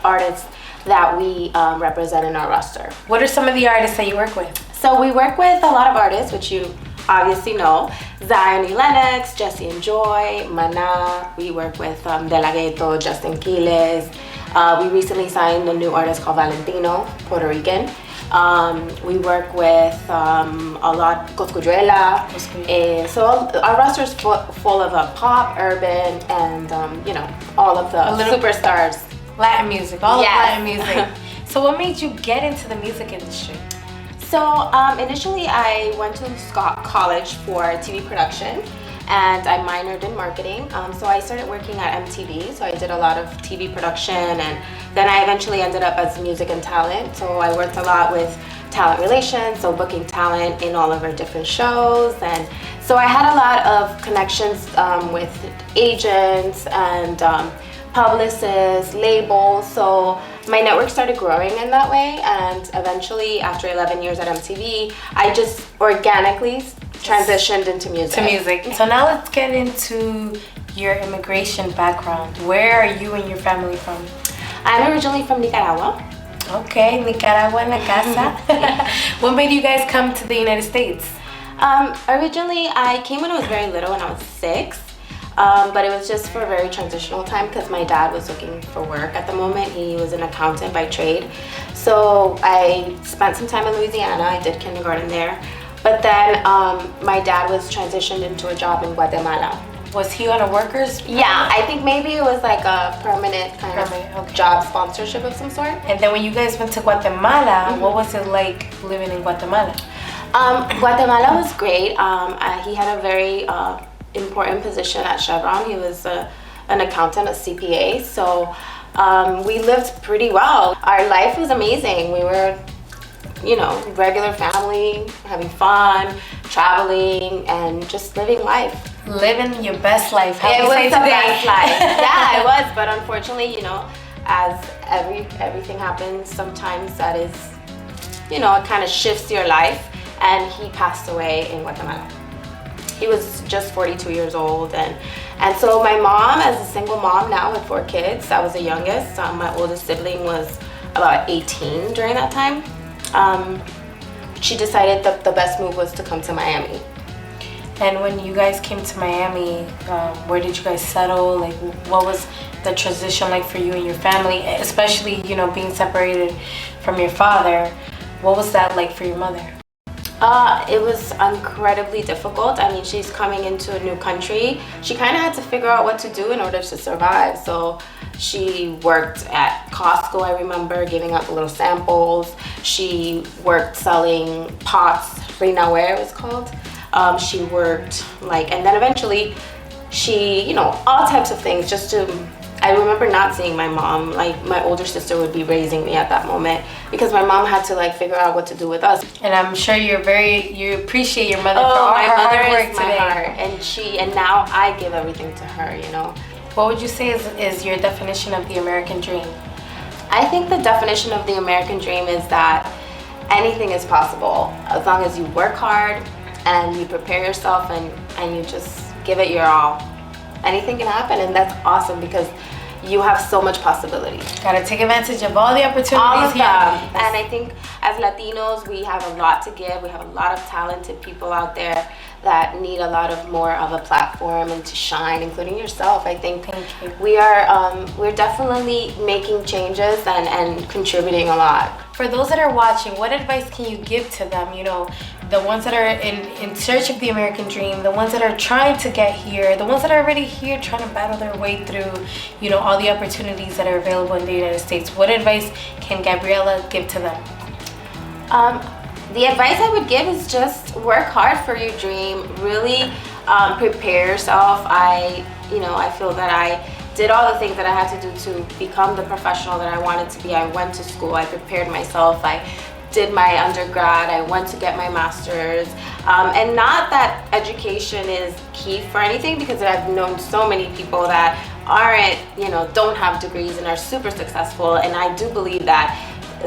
artists that we represent in our roster. What are some of the artists that you work with? So we work with a lot of artists, which you obviously know. Zion E. Lennox, Jesse and Joy, Mana. We work with De La Ghetto, Justin Quiles, We recently signed a new artist called Valentino, Puerto Rican. We work with a lot, Coscuyuela. So our roster is full of pop, urban, and all of the superstars. Latin music, all of Latin music. So what made you get into the music industry? So initially I went to college for TV production, and I minored in marketing. So I started working at MTV, so I did a lot of TV production, and then I eventually ended up as music and talent. So I worked a lot with talent relations, so booking talent in all of our different shows. And so I had a lot of connections with agents and publicists, labels. So my network started growing in that way, and eventually after 11 years at MTV, I just organically transitioned into music. So now let's get into your immigration background. Where are you and your family from? I'm originally from Nicaragua. Okay, Nicaragua en la casa. When made you guys come to the United States? Originally, I came when I was very little, when I was 6. But it was just for a very transitional time because my dad was looking for work at the moment. He was an accountant by trade. So I spent some time in Louisiana. I did kindergarten there. But then my dad was transitioned into a job in Guatemala. Was he on a worker's permit? Yeah, I think maybe it was like a permanent kind of job sponsorship of some sort. And then when you guys went to Guatemala, what was it like living in Guatemala? Guatemala was great. He had a very important position at Chevron. He was an accountant, a CPA. So we lived pretty well. Our life was amazing. We were, regular family, having fun, traveling, and just living life. Living your best life. It was the best life. Yeah, it was. But unfortunately, as everything happens, sometimes that is, it kind of shifts your life. And he passed away in Guatemala. He was just 42 years old, and so my mom, as a single mom now with 4 kids, I was the youngest. My oldest sibling was about 18 during that time. She decided that the best move was to come to Miami. And when you guys came to Miami, where did you guys settle? Like, what was the transition like for you and your family, especially being separated from your father? What was that like for your mother? It was incredibly difficult. I mean, she's coming into a new country. She kind of had to figure out what to do in order to survive. So she worked at Costco, I remember, giving out little samples. She worked selling pots, Reinawe it was called. She worked and then eventually she, all types of things just to, I remember not seeing my mom. Like, my older sister would be raising me at that moment because my mom had to figure out what to do with us. And I'm sure you appreciate your mother for all my her mother hard work is my today. Heart, and now I give everything to her. What would you say is your definition of the American dream? I think the definition of the American dream is that anything is possible as long as you work hard and you prepare yourself and you just give it your all. Anything can happen, and that's awesome because you have so much possibility. Gotta take advantage of all the opportunities. All of here. them. And I think as Latinos, we have a lot to give. We have a lot of talented people out there that need a lot of more of a platform and to shine, including yourself. I think we are we're definitely making changes and contributing a lot. For those that are watching, what advice can you give to them? The ones that are in search of the American dream, the ones that are trying to get here, the ones that are already here trying to battle their way through, all the opportunities that are available in the United States. What advice can Gabriela give to them? The advice I would give is just work hard for your dream. Really prepare yourself. I feel that I did all the things that I had to do to become the professional that I wanted to be. I went to school. I prepared myself. I did my undergrad. I went to get my master's. And not that education is key for anything, because I've known so many people that aren't, don't have degrees and are super successful. And I do believe that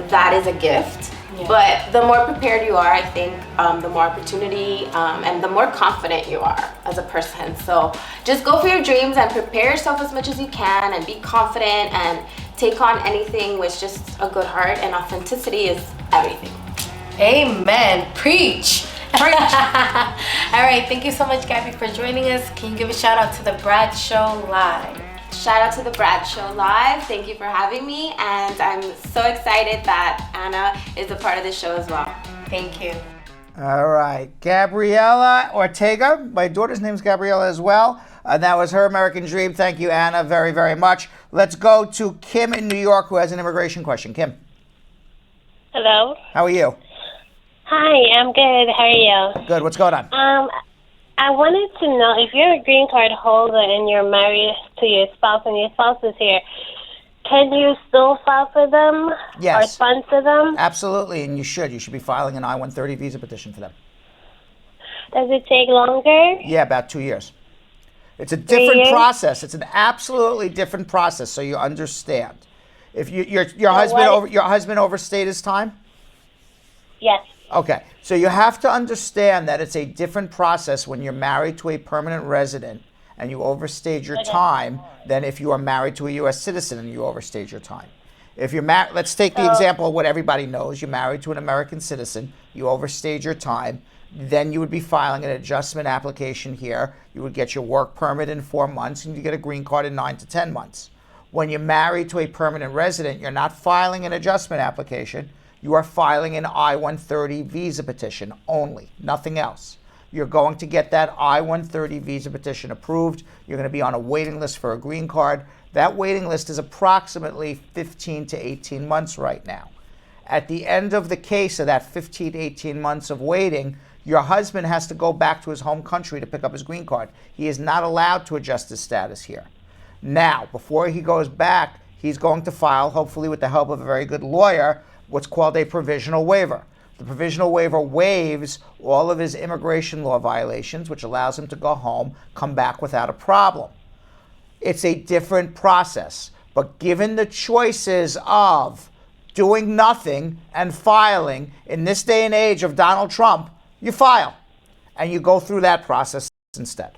that is a gift. Yeah. But the more prepared you are, I think, the more opportunity and the more confident you are as a person. So just go for your dreams and prepare yourself as much as you can and be confident and take on anything with just a good heart, and authenticity is everything. Amen. Preach. All right, thank you so much, Gabby, for joining us. Can you give a shout out to the Brad Show Live? shout out to the Brad Show Live. Thank you for having me, and I'm so excited that Anna is a part of the show as well. Thank you. All right, Gabriela Ortega. My daughter's name's Gabriela as well. That was her American dream. Thank you, Anna, very, very much. Let's go to Kim in New York, who has an immigration question. Kim. Hello. How are you? Hi, I'm good. How are you? Good. What's going on? I wanted to know if you're a green card holder and you're married to your spouse and your spouse is here, can you still file for them? Yes. Or sponsor them? Absolutely, and you should. You should be filing an I-130 visa petition for them. Does it take longer? Yeah, about 2 years. It's a different years? process. It's an absolutely different process, so you understand. If your husband overstayed his time? Yes. Okay, so you have to understand that it's a different process when you're married to a permanent resident and you overstayed your time than if you are married to a U.S. citizen and you overstayed your time. If you're married, let's take the example of what everybody knows. You're married to an American citizen, you overstayed your time, then you would be filing an adjustment application here. You would get your work permit in 4 months and you get a green card in 9 to 10 months. When you're married to a permanent resident, you're not filing an adjustment application. You are filing an I-130 visa petition only, nothing else. You're going to get that I-130 visa petition approved. You're going to be on a waiting list for a green card. That waiting list is approximately 15 to 18 months right now. At the end of the case of that 15 to 18 months of waiting, your husband has to go back to his home country to pick up his green card. He is not allowed to adjust his status here. Now, before he goes back, he's going to file, hopefully with the help of a very good lawyer, what's called a provisional waiver. The provisional waiver waives all of his immigration law violations, which allows him to go home, come back without a problem. It's a different process, but given the choices of doing nothing and filing in this day and age of Donald Trump, you file and you go through that process instead.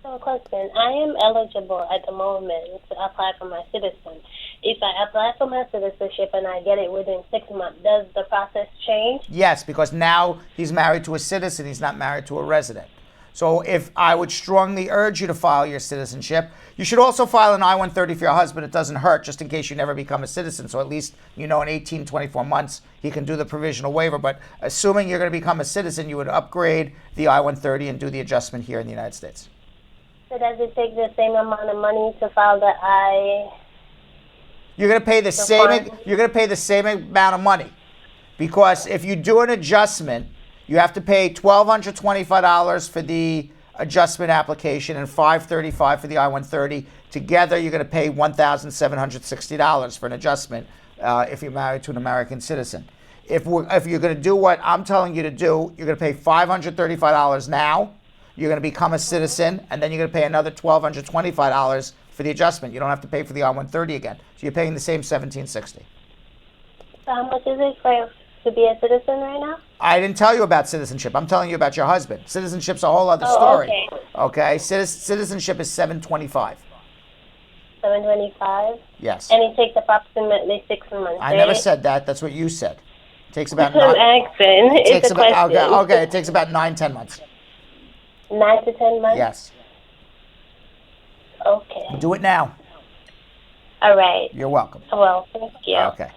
So a question, I am eligible at the moment to apply for my citizen. If I apply for my citizenship and I get it within 6 months, does the process change? Yes, because now he's married to a citizen, he's not married to a resident. So if I would strongly urge you to file your citizenship, you should also file an I-130 for your husband. It doesn't hurt, just in case you never become a citizen. So at least, in 18, 24 months, he can do the provisional waiver. But assuming you're going to become a citizen, you would upgrade the I-130 and do the adjustment here in the United States. So does it take the same amount of money to file the I? You're going to pay the same. You're going to pay the same amount of money, because if you do an adjustment, you have to pay $1,225 for the adjustment application and $535 for the I-130. Together, you're going to pay $1,760 for an adjustment if you're married to an American citizen. If you're going to do what I'm telling you to do, you're going to pay $535 now. You're going to become a citizen, and then you're going to pay another $1,225 for the adjustment. You don't have to pay for the I-130 again. So you're paying the same $1,760. So how much is it to be a citizen right now? I didn't tell you about citizenship. I'm telling you about your husband. Citizenship's a whole other story. Okay. Citizenship is $725. $725? Yes. And it takes approximately 6 months. I never said that. That's what you said. It takes about It's a question. Okay. It takes about 9-10 months. 9 to 10 months? Yes. Okay. Do it now. All right. You're welcome. Well, thank you. Okay.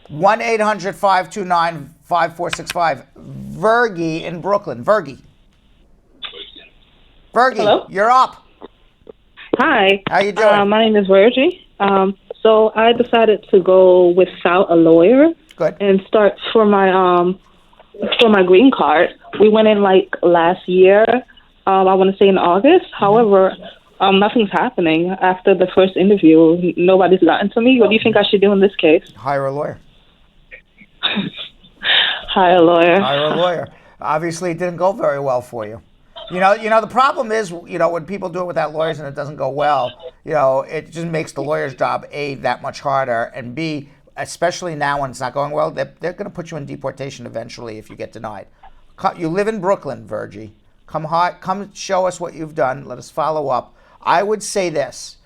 1-800-529-5465. Virgie in Brooklyn. Virgie. Hello? You're up. Hi. How you doing? My name is Virgie. So I decided to go without a lawyer. Good. And start for my green card. We went in last year. I want to say in August. However, nothing's happening after the first interview. Nobody's gotten to me. What do you think I should do in this case? Hire a lawyer. Hire a lawyer. Hire a lawyer. Obviously, it didn't go very well for you. The problem is, when people do it without lawyers and it doesn't go well, it just makes the lawyer's job, A, that much harder, and B, especially now when it's not going well, they're going to put you in deportation eventually if you get denied. You live in Brooklyn, Virgie. Come show us what you've done. Let us follow up. I would say this.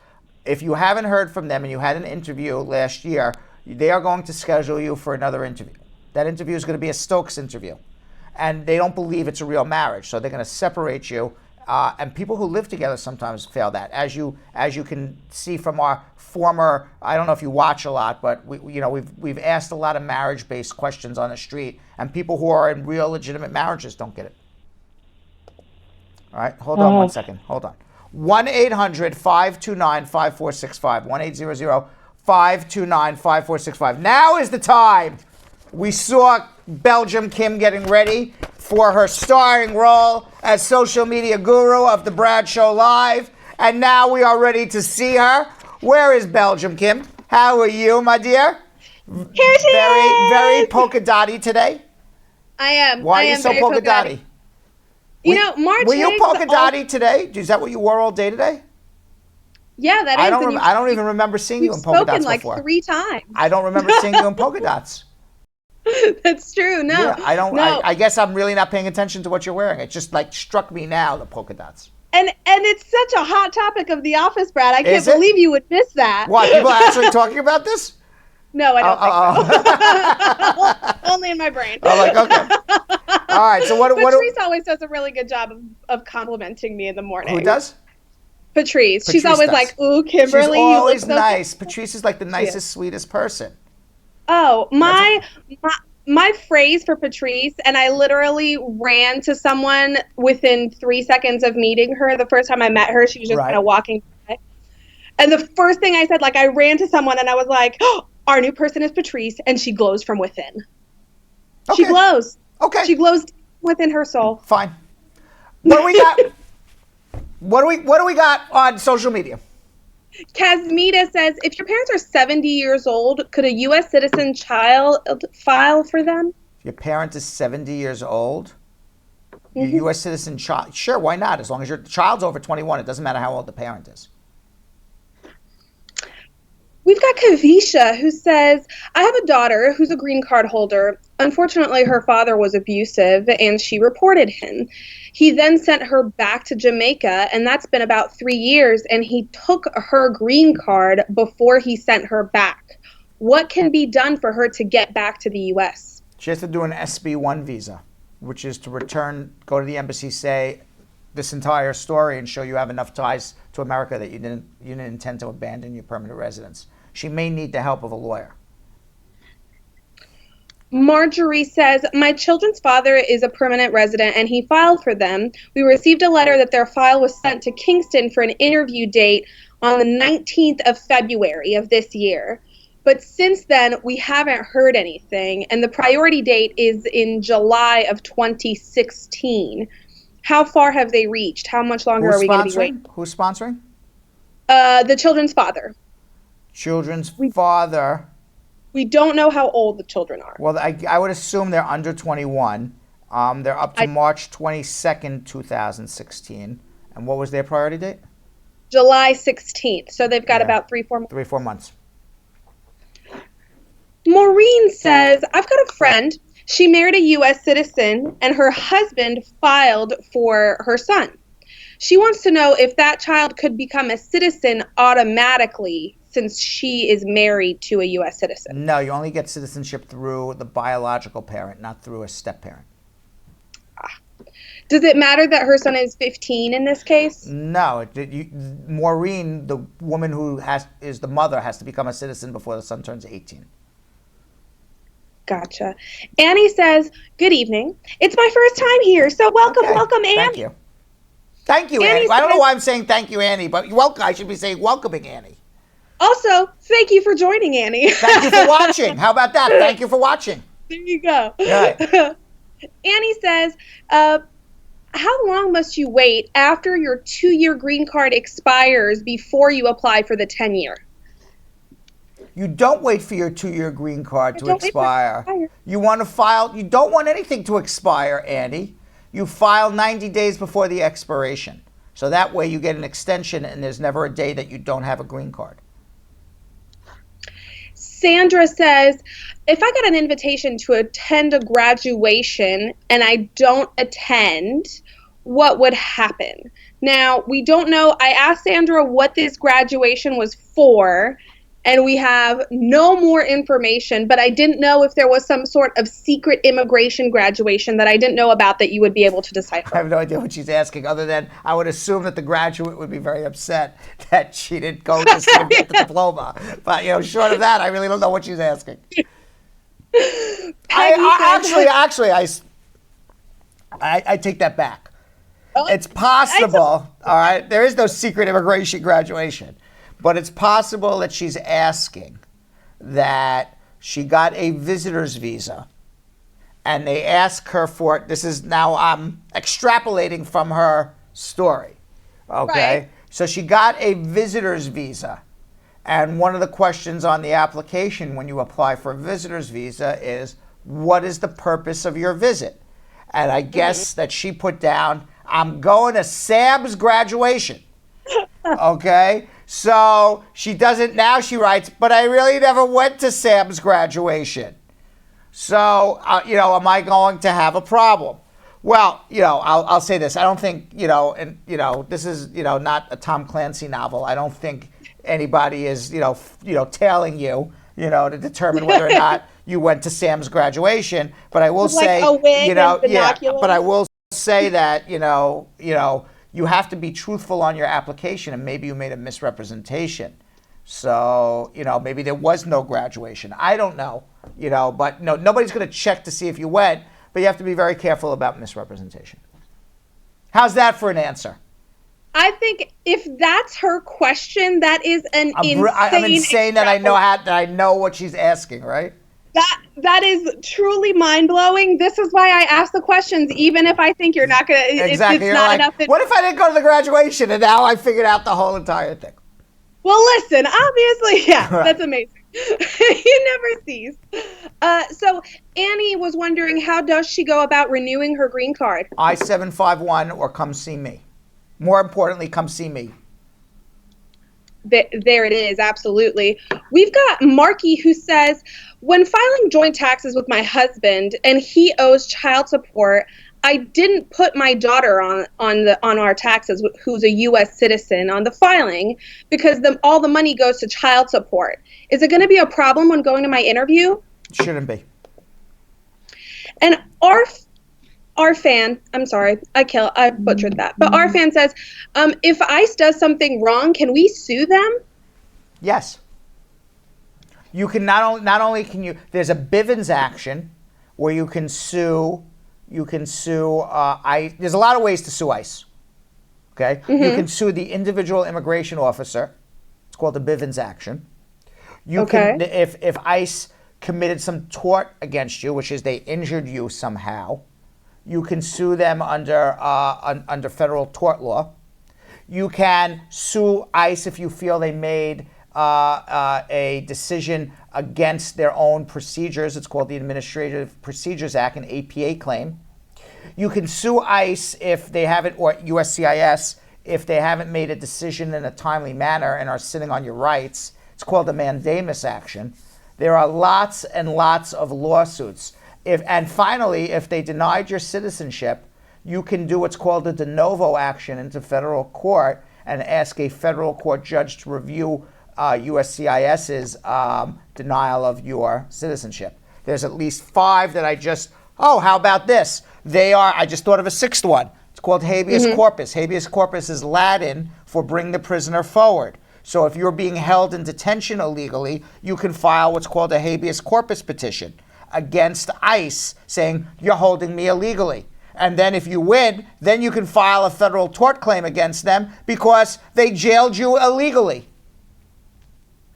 If you haven't heard from them and you had an interview last year, they are going to schedule you for another interview. That interview is going to be a Stokes interview. And they don't believe it's a real marriage. So they're going to separate you and people who live together sometimes fail that. As you can see from our former, I don't know if you watch a lot, but we've asked a lot of marriage-based questions on the street, and people who are in real legitimate marriages don't get it. All right, hold on 1 second. Hold on. 1-800-529-5465. 1-800-529-5465. Now is the time. We saw Belgium Kim getting ready for her starring role as social media guru of the Brad Show Live. And now we are ready to see her. Where is Belgium Kim? How are you, my dear? Here she is. Very polka dotty today. I am. Why are you so polka dotty? March. Were you polka dotty today? Is that what you wore all day today? Yeah, that is. I don't even remember seeing you in polka dots before. Like 3 times. I don't remember seeing you in polka dots. That's true. No, yeah, I don't. No. I guess I'm really not paying attention to what you're wearing. It just struck me now, the polka dots. And it's such a hot topic of the office, Brad. I can't believe you would miss that. What? People are actually talking about this? No, I don't think so. Only in my brain. Oh, okay. All right. So Patrice always does a really good job of complimenting me in the morning. Who does? Patrice. She's always does. like, "Ooh, Kimberly, she's always you look so nice." Patrice is like the nicest, sweetest person. Oh, my phrase for Patrice, and I literally ran to someone within 3 seconds of meeting her. The first time I met her, she was just kind of walking by. And the first thing I said, I ran to someone and I was like, oh, our new person is Patrice, and she glows from within. Okay. She glows. Okay. She glows within her soul. Fine. What do we got? What do we got on social media? Casmita says, if your parents are 70 years old, could a U.S. citizen child file for them? If your parent is 70 years old, your U.S. citizen child, sure, why not? As long as your child's over 21, it doesn't matter how old the parent is. We've got Kavisha, who says, I have a daughter who's a green card holder. Unfortunately, her father was abusive, and she reported him. He then sent her back to Jamaica, and that's been about 3 years, and he took her green card before he sent her back. What can be done for her to get back to the U.S.? She has to do an SB1 visa, which is to return, go to the embassy, say this entire story, and show you have enough ties to America that you didn't intend to abandon your permanent residence. She may need the help of a lawyer. Marjorie says, my children's father is a permanent resident and he filed for them. We received a letter that their file was sent to Kingston for an interview date on the 19th of February of this year. But since then, we haven't heard anything, and the priority date is in July of 2016. How far have they reached? How much longer are we going to be waiting? Who's sponsoring? The children's father. Children's father. We don't know how old the children are. Well, I would assume they're under 21. They're up to March 22nd, 2016. And what was their priority date? July 16th. So they've got about 3-4 months. 3-4 months. Maureen says, I've got a friend. She married a U.S. citizen, and her husband filed for her son. She wants to know if that child could become a citizen automatically since she is married to a U.S. citizen. No, you only get citizenship through the biological parent, not through a step-parent. Does it matter that her son is 15 in this case? No. Maureen, the woman who is the mother, has to become a citizen before the son turns 18. Gotcha. Annie says, good evening. It's my first time here, so welcome, welcome, Annie. Thank you. Thank you, Annie. I don't know why I'm saying thank you, Annie, but I should be saying welcoming Annie. Also, thank you for joining, Annie. Thank you for watching. How about that? Thank you for watching. There you go. Right. Annie says, how long must you wait after your 2-year green card expires before you apply for the 10-year? You don't wait for your 2-year green card to expire. You want to file. You don't want anything to expire, Annie. You file 90 days before the expiration. So that way you get an extension and there's never a day that you don't have a green card. Sandra says, if I got an invitation to attend a graduation and I don't attend, what would happen? Now, we don't know. I asked Sandra what this graduation was for, and we have no more information, but I didn't know if there was some sort of secret immigration graduation that I didn't know about that you would be able to decipher. I have no idea what she's asking, other than I would assume that the graduate would be very upset that she didn't go to school and get the diploma. But, short of that, I really don't know what she's asking. I take that back. It's possible, all right? There is no secret immigration graduation. But it's possible that she's asking that she got a visitor's visa and they ask her for it. This is now, I'm extrapolating from her story, okay? Right. So she got a visitor's visa. And one of the questions on the application when you apply for a visitor's visa is, what is the purpose of your visit? And I guess that she put down, I'm going to Sam's graduation, okay? So she doesn't, now she writes, but I really never went to Sam's graduation. So, am I going to have a problem? Well, I'll say this. I don't think, this is, not a Tom Clancy novel. I don't think anybody is, tailing you, to determine whether or not you went to Sam's graduation. But I will say, but I will say that, you have to be truthful on your application, and maybe you made a misrepresentation. So, maybe there was no graduation. I don't know, but no, nobody's going to check to see if you went, but you have to be very careful about misrepresentation. How's that for an answer? I think if that's her question, that is an insane. I'm insane that I know what she's asking, right? That is truly mind-blowing. This is why I ask the questions, even if I think you're not going to, exactly. it's not enough. What if I didn't go to the graduation and now I figured out the whole entire thing? Well, listen, obviously, yeah, right. That's amazing. You never cease. So Annie was wondering, how does she go about renewing her green card? I-751 or come see me. More importantly, come see me. There it is, absolutely. We've got Marky who says, when filing joint taxes with my husband and he owes child support, I didn't put my daughter on our taxes, who's a U.S. citizen, on the filing because all the money goes to child support. Is it going to be a problem when going to my interview? Shouldn't be. And our fan, I'm sorry, I butchered that, but our fan says, if ICE does something wrong, can we sue them? Yes. You can not only can you, there's a Bivens action where you can sue ICE. There's a lot of ways to sue ICE. Okay? Mm-hmm. You can sue the individual immigration officer. It's called the Bivens action. You can, if ICE committed some tort against you, which is they injured you somehow, you can sue them under federal tort law. You can sue ICE if you feel they made a decision against their own procedures. It's called the Administrative Procedures Act, an APA claim. You can sue ICE if they haven't, or USCIS, if they haven't made a decision in a timely manner and are sitting on your rights. It's called a mandamus action. There are lots and lots of lawsuits. And finally, if they denied your citizenship, you can do what's called a de novo action into federal court and ask a federal court judge to review USCIS's denial of your citizenship. There's at least 5 that how about this? I just thought of a 6th one. It's called habeas corpus. Habeas corpus is Latin for bring the prisoner forward. So if you're being held in detention illegally, you can file what's called a habeas corpus petition against ICE saying, you're holding me illegally. And then if you win, then you can file a federal tort claim against them because they jailed you illegally.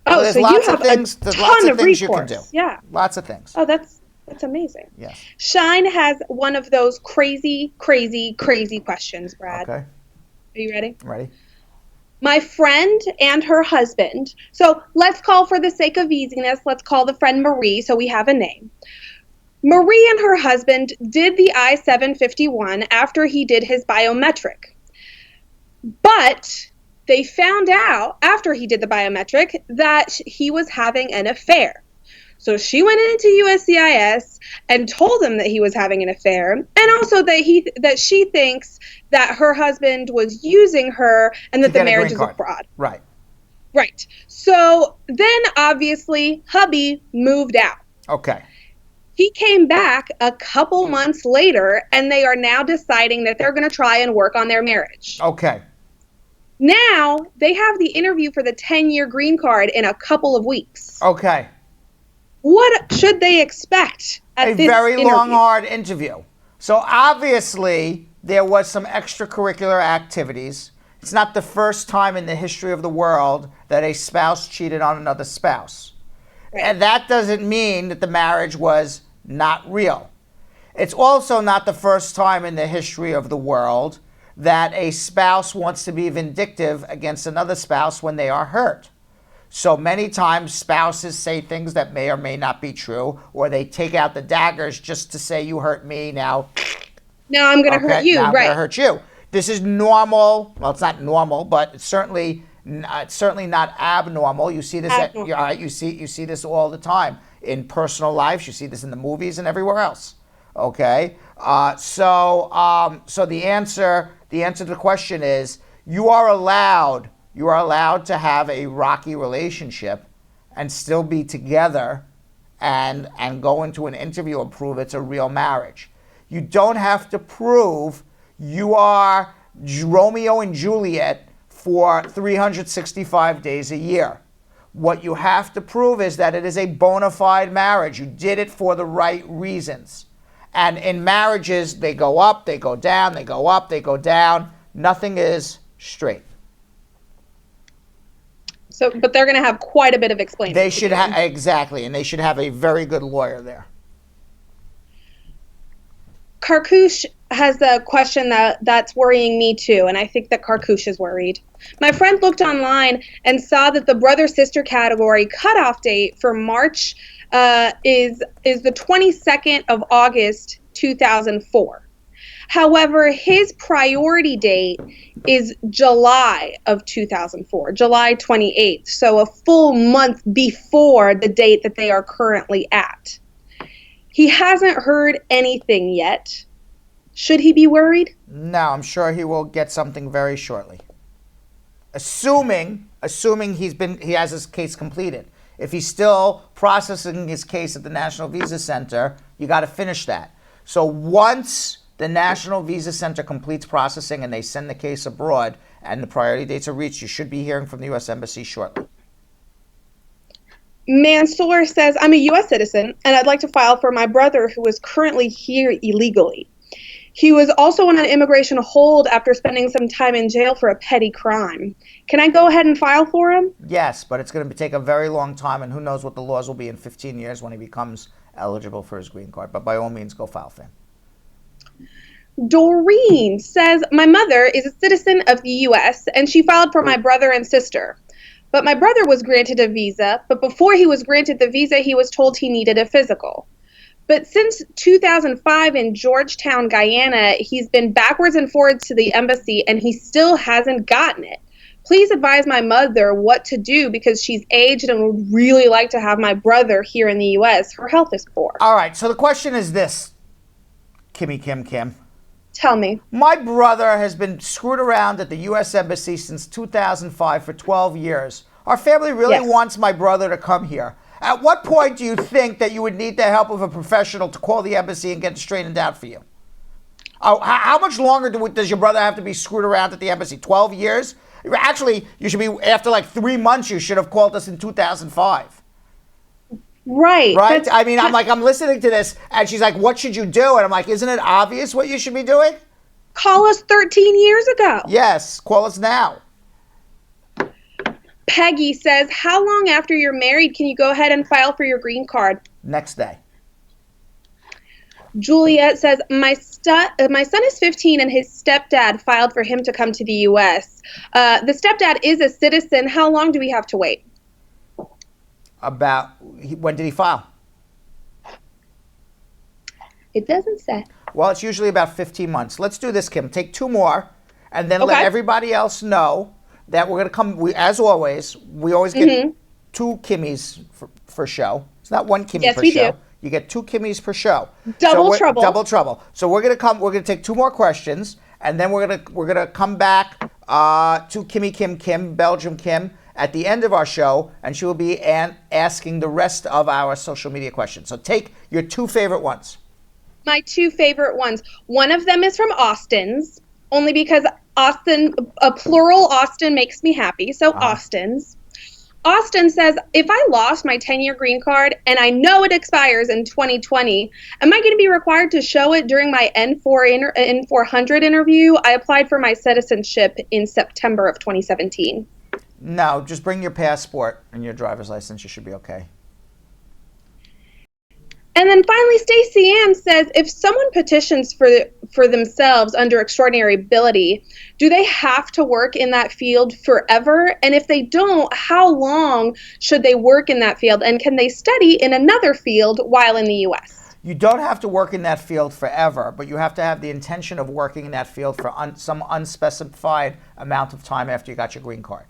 Oh, so you have there's lots of things you can do. Yeah. Lots of things. Oh, that's amazing. Yes. Shine has one of those crazy, crazy, crazy questions, Brad. Okay. Are you ready? I'm ready. My friend and her husband. So let's call, for the sake of easiness, let's call the friend Marie so we have a name. Marie and her husband did the I-751 after he did his biometric. But they found out after he did the biometric that he was having an affair. So she went into USCIS and told them that he was having an affair, and also that she thinks that her husband was using her and that the marriage is a fraud. Right. Right. So So then obviously hubby moved out. Okay. He came back a couple months later, and they are now deciding that they're going to try and work on their marriage. Okay. Now they have the interview for the 10-year green card in a couple of weeks. Okay. What should they expect at this very interview? long, hard interview. So obviously there was some extracurricular activities. It's not the first time in the history of the world that a spouse cheated on another spouse. Right. And that doesn't mean that the marriage was not real. It's also not the first time in the history of the world that a spouse wants to be vindictive against another spouse when they are hurt. So many times spouses say things that may or may not be true, or they take out the daggers just to say, you hurt me, now I'm going to hurt you, now I'm right? going to hurt you. This is normal. Well, it's not normal, but it's certainly not abnormal. You see this. You see this all the time in personal lives. You see this in the movies and everywhere else. Okay. So the answer to the question is you are allowed to have a rocky relationship and still be together and go into an interview and prove it's a real marriage. You don't have to prove you are Romeo and Juliet for 365 days a year. What you have to prove is that it is a bona fide marriage. You did it for the right reasons. And in marriages, they go up, they go down, they go up, they go down. Nothing is straight. So, but they're going to have quite a bit of explaining. They should have, exactly, and they should have a very good lawyer there. Karkush has a question that's worrying me too, and I think that Karkush is worried. My friend looked online and saw that the brother-sister category cutoff date for March is the 22nd of August, 2004. However, his priority date is July of 2004, July 28th, so a full month before the date that they are currently at. He hasn't heard anything yet. Should he be worried? No, I'm sure he will get something very shortly. Assuming he has his case completed. If he's still processing his case at the National Visa Center, you got to finish that. So once the National Visa Center completes processing and they send the case abroad and the priority dates are reached, you should be hearing from the U.S. Embassy shortly. Mansoor says, I'm a U.S. citizen, and I'd like to file for my brother who is currently here illegally. He was also on an immigration hold after spending some time in jail for a petty crime. Can I go ahead and file for him? Yes, but it's going to take a very long time, and who knows what the laws will be in 15 years when he becomes eligible for his green card. But by all means, go file for him. Doreen says, my mother is a citizen of the U.S., and she filed for my brother and sister. But my brother was granted a visa, but before he was granted the visa, he was told he needed a physical. But since 2005 in Georgetown, Guyana, he's been backwards and forwards to the embassy, and he still hasn't gotten it. Please advise my mother what to do because she's aged and would really like to have my brother here in the U.S. Her health is poor. All right, so the question is this, Kim. Tell me. My brother has been screwed around at the U.S. Embassy since 2005 for 12 years. Our family really wants my brother to come here. At what point do you think that you would need the help of a professional to call the embassy and get it straightened out for you? How much longer does your brother have to be screwed around at the embassy? 12 years? Actually, you should be, after like 3 months, you should have called us in 2005. Right. Right? I mean, I'm listening to this, and she's like, what should you do? And I'm like, isn't it obvious what you should be doing? Call us 13 years ago. Yes, call us now. Peggy says, how long after you're married can you go ahead and file for your green card? Next day. Juliet says, my son is 15 and his stepdad filed for him to come to the U.S. The stepdad is a citizen. How long do we have to wait? When did he file? It doesn't say. Well, it's usually about 15 months. Let's do this, Kim. Take 2 more, and then let everybody else know that we're going to come, as always, we always get 2 Kimmies for show. It's not 1 Kimmy per show. Yes, we do. You get 2 Kimmies per show. Double trouble. Double trouble. So we're going to take 2 more questions, and then we're going to come back to Kimmy Kim, Belgium Kim, at the end of our show, and she will be asking the rest of our social media questions. So take your 2 favorite ones. My 2 favorite ones. One of them is from Austin's, only because Austin, a plural Austin makes me happy. So Austin's. Austin says, if I lost my 10-year green card and I know it expires in 2020, am I going to be required to show it during my N400 interview? I applied for my citizenship in September of 2017. No, just bring your passport and your driver's license. You should be okay. And then finally, Stacey Ann says, if someone petitions for themselves under extraordinary ability, do they have to work in that field forever? And if they don't, how long should they work in that field? And can they study in another field while in the U.S.? You don't have to work in that field forever, but you have to have the intention of working in that field for some unspecified amount of time after you got your green card.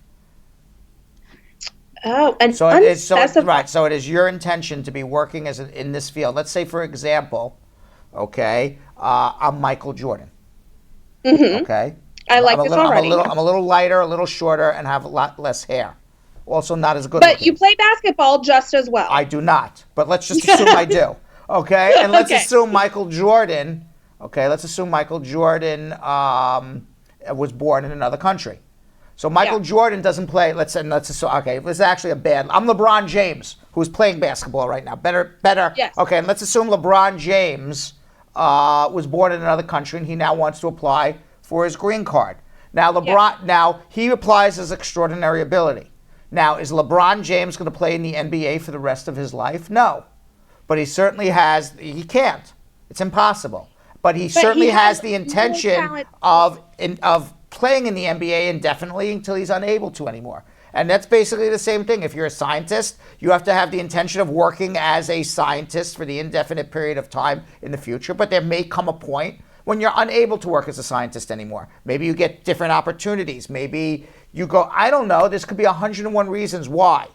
Oh, and so it is right. So it is your intention to be working in this field. Let's say, for example, okay, I'm Michael Jordan. Mm-hmm. Okay, I like this already. I'm a little lighter, a little shorter, and have a lot less hair. Also, not as good. But you play basketball just as well. I do not. But let's just assume I do. Okay, and let's assume Michael Jordan. Okay, let's assume Michael Jordan was born in another country. So Michael Jordan doesn't play. Let's assume. Okay, this is actually a bad. I'm LeBron James, who's playing basketball right now. Better. Yes. Okay, and let's assume LeBron James was born in another country, and he now wants to apply for his green card. Now now he applies his extraordinary ability. Now, is LeBron James going to play in the NBA for the rest of his life? No, but he certainly has. He can't. It's impossible. But he certainly has the intention of playing in the NBA indefinitely until he's unable to anymore. And that's basically the same thing. If you're a scientist, you have to have the intention of working as a scientist for the indefinite period of time in the future. But there may come a point when you're unable to work as a scientist anymore. Maybe you get different opportunities. Maybe you go, I don't know, this could be 101 reasons why.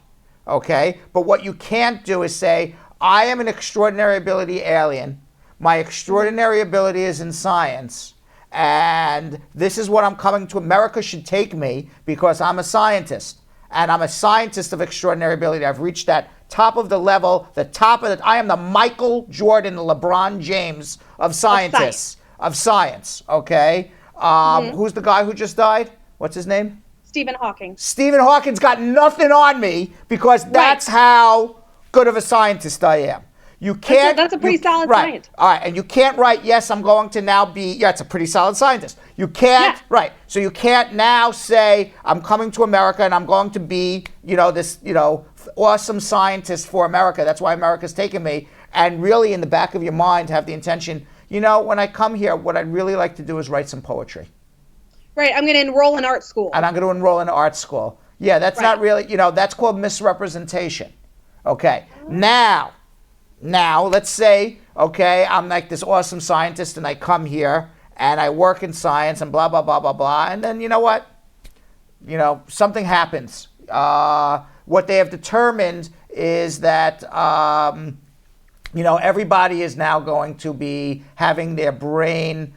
Okay? But what you can't do is say, I am an extraordinary ability alien. My extraordinary ability is in science. And this is what I'm coming to. America should take me because I'm a scientist. And I'm a scientist of extraordinary ability. I've reached that top of the level, I am the Michael Jordan, the LeBron James of scientists, of science, okay? Who's the guy who just died? What's his name? Stephen Hawking. Stephen Hawking's got nothing on me because that's how good of a scientist I am. You can't. That's a pretty solid scientist. All right, and you can't write, yes, I'm going to now be, it's a pretty solid scientist. You can't, so you can't now say, I'm coming to America and I'm going to be, this, awesome scientist for America. That's why America's taking me. And really in the back of your mind have the intention, when I come here, what I'd really like to do is write some poetry. Right, I'm going to enroll in art school. And I'm going to enroll in art school. Yeah, that's not really, that's called misrepresentation. Okay, now, let's say, okay, I'm like this awesome scientist and I come here and I work in science and blah, blah, blah, blah, blah. And then you know what? Something happens. What they have determined is that, everybody is now going to be having their brain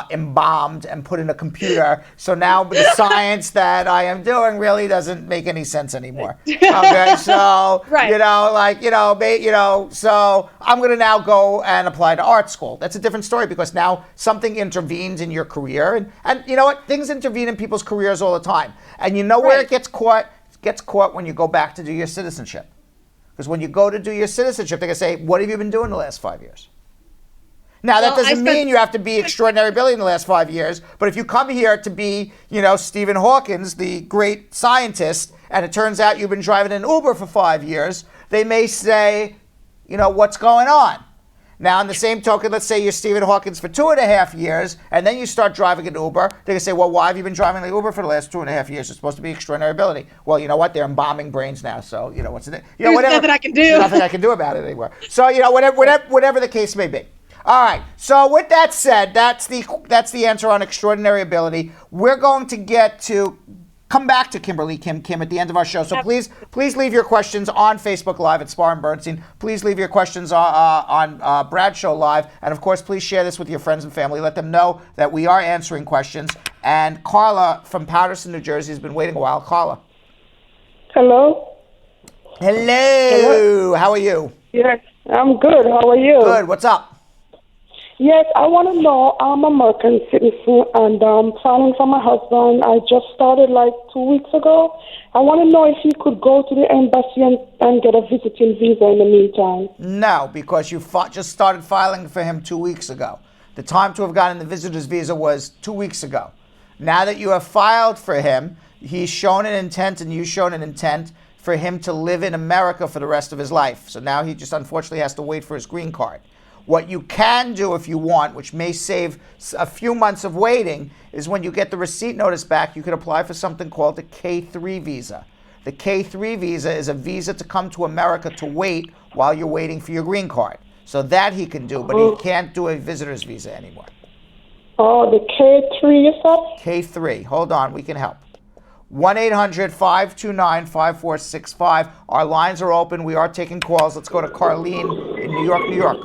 embalmed and put in a computer. So now the science that I am doing really doesn't make any sense anymore. Okay, so so I'm going to now go and apply to art school. That's a different story because now something intervenes in your career, and you know what? Things intervene in people's careers all the time. And you know where it gets caught? It gets caught when you go back to do your citizenship. Because when you go to do your citizenship, they're going to say, "What have you been doing the last 5 years?" Now, that doesn't mean you have to be extraordinary ability in the last 5 years, but if you come here to be, Stephen Hawking, the great scientist, and it turns out you've been driving an Uber for 5 years, they may say, what's going on? Now, on the same token, let's say you're Stephen Hawking for 2.5 years, and then you start driving an Uber. They're going to say, well, why have you been driving the Uber for the last 2.5 years? It's supposed to be extraordinary ability. Well, you know what? They're embalming brains now, so, what's it? There's nothing I can do. There's nothing I can do about it anymore. So, whatever the case may be. All right. So with that said, that's the answer on extraordinary ability. We're going to come back to Kimberly Kim at the end of our show. So please leave your questions on Facebook Live at Spar and Bernstein. Please leave your questions on Brad Show Live. And of course, please share this with your friends and family. Let them know that we are answering questions. And Carla from Paterson, New Jersey has been waiting a while. Carla. Hello? Hello. How are you? Yes, I'm good. How are you? Good. What's up? Yes, I want to know, I'm an American citizen and I'm filing for my husband. I just started like 2 weeks ago. I want to know if he could go to the embassy and get a visiting visa in the meantime. No, because you just started filing for him 2 weeks ago. The time to have gotten the visitor's visa was 2 weeks ago. Now that you have filed for him, he's shown an intent and you've shown an intent for him to live in America for the rest of his life. So now he just unfortunately has to wait for his green card. What you can do if you want, which may save a few months of waiting, is when you get the receipt notice back, you could apply for something called the K3 visa. The K3 visa is a visa to come to America to wait while you're waiting for your green card. So that he can do, but he can't do a visitor's visa anymore. Oh, the K3 you said? K3. Hold on, we can help. 1-800-529-5465. Our lines are open. We are taking calls. Let's go to Carlene in New York, New York.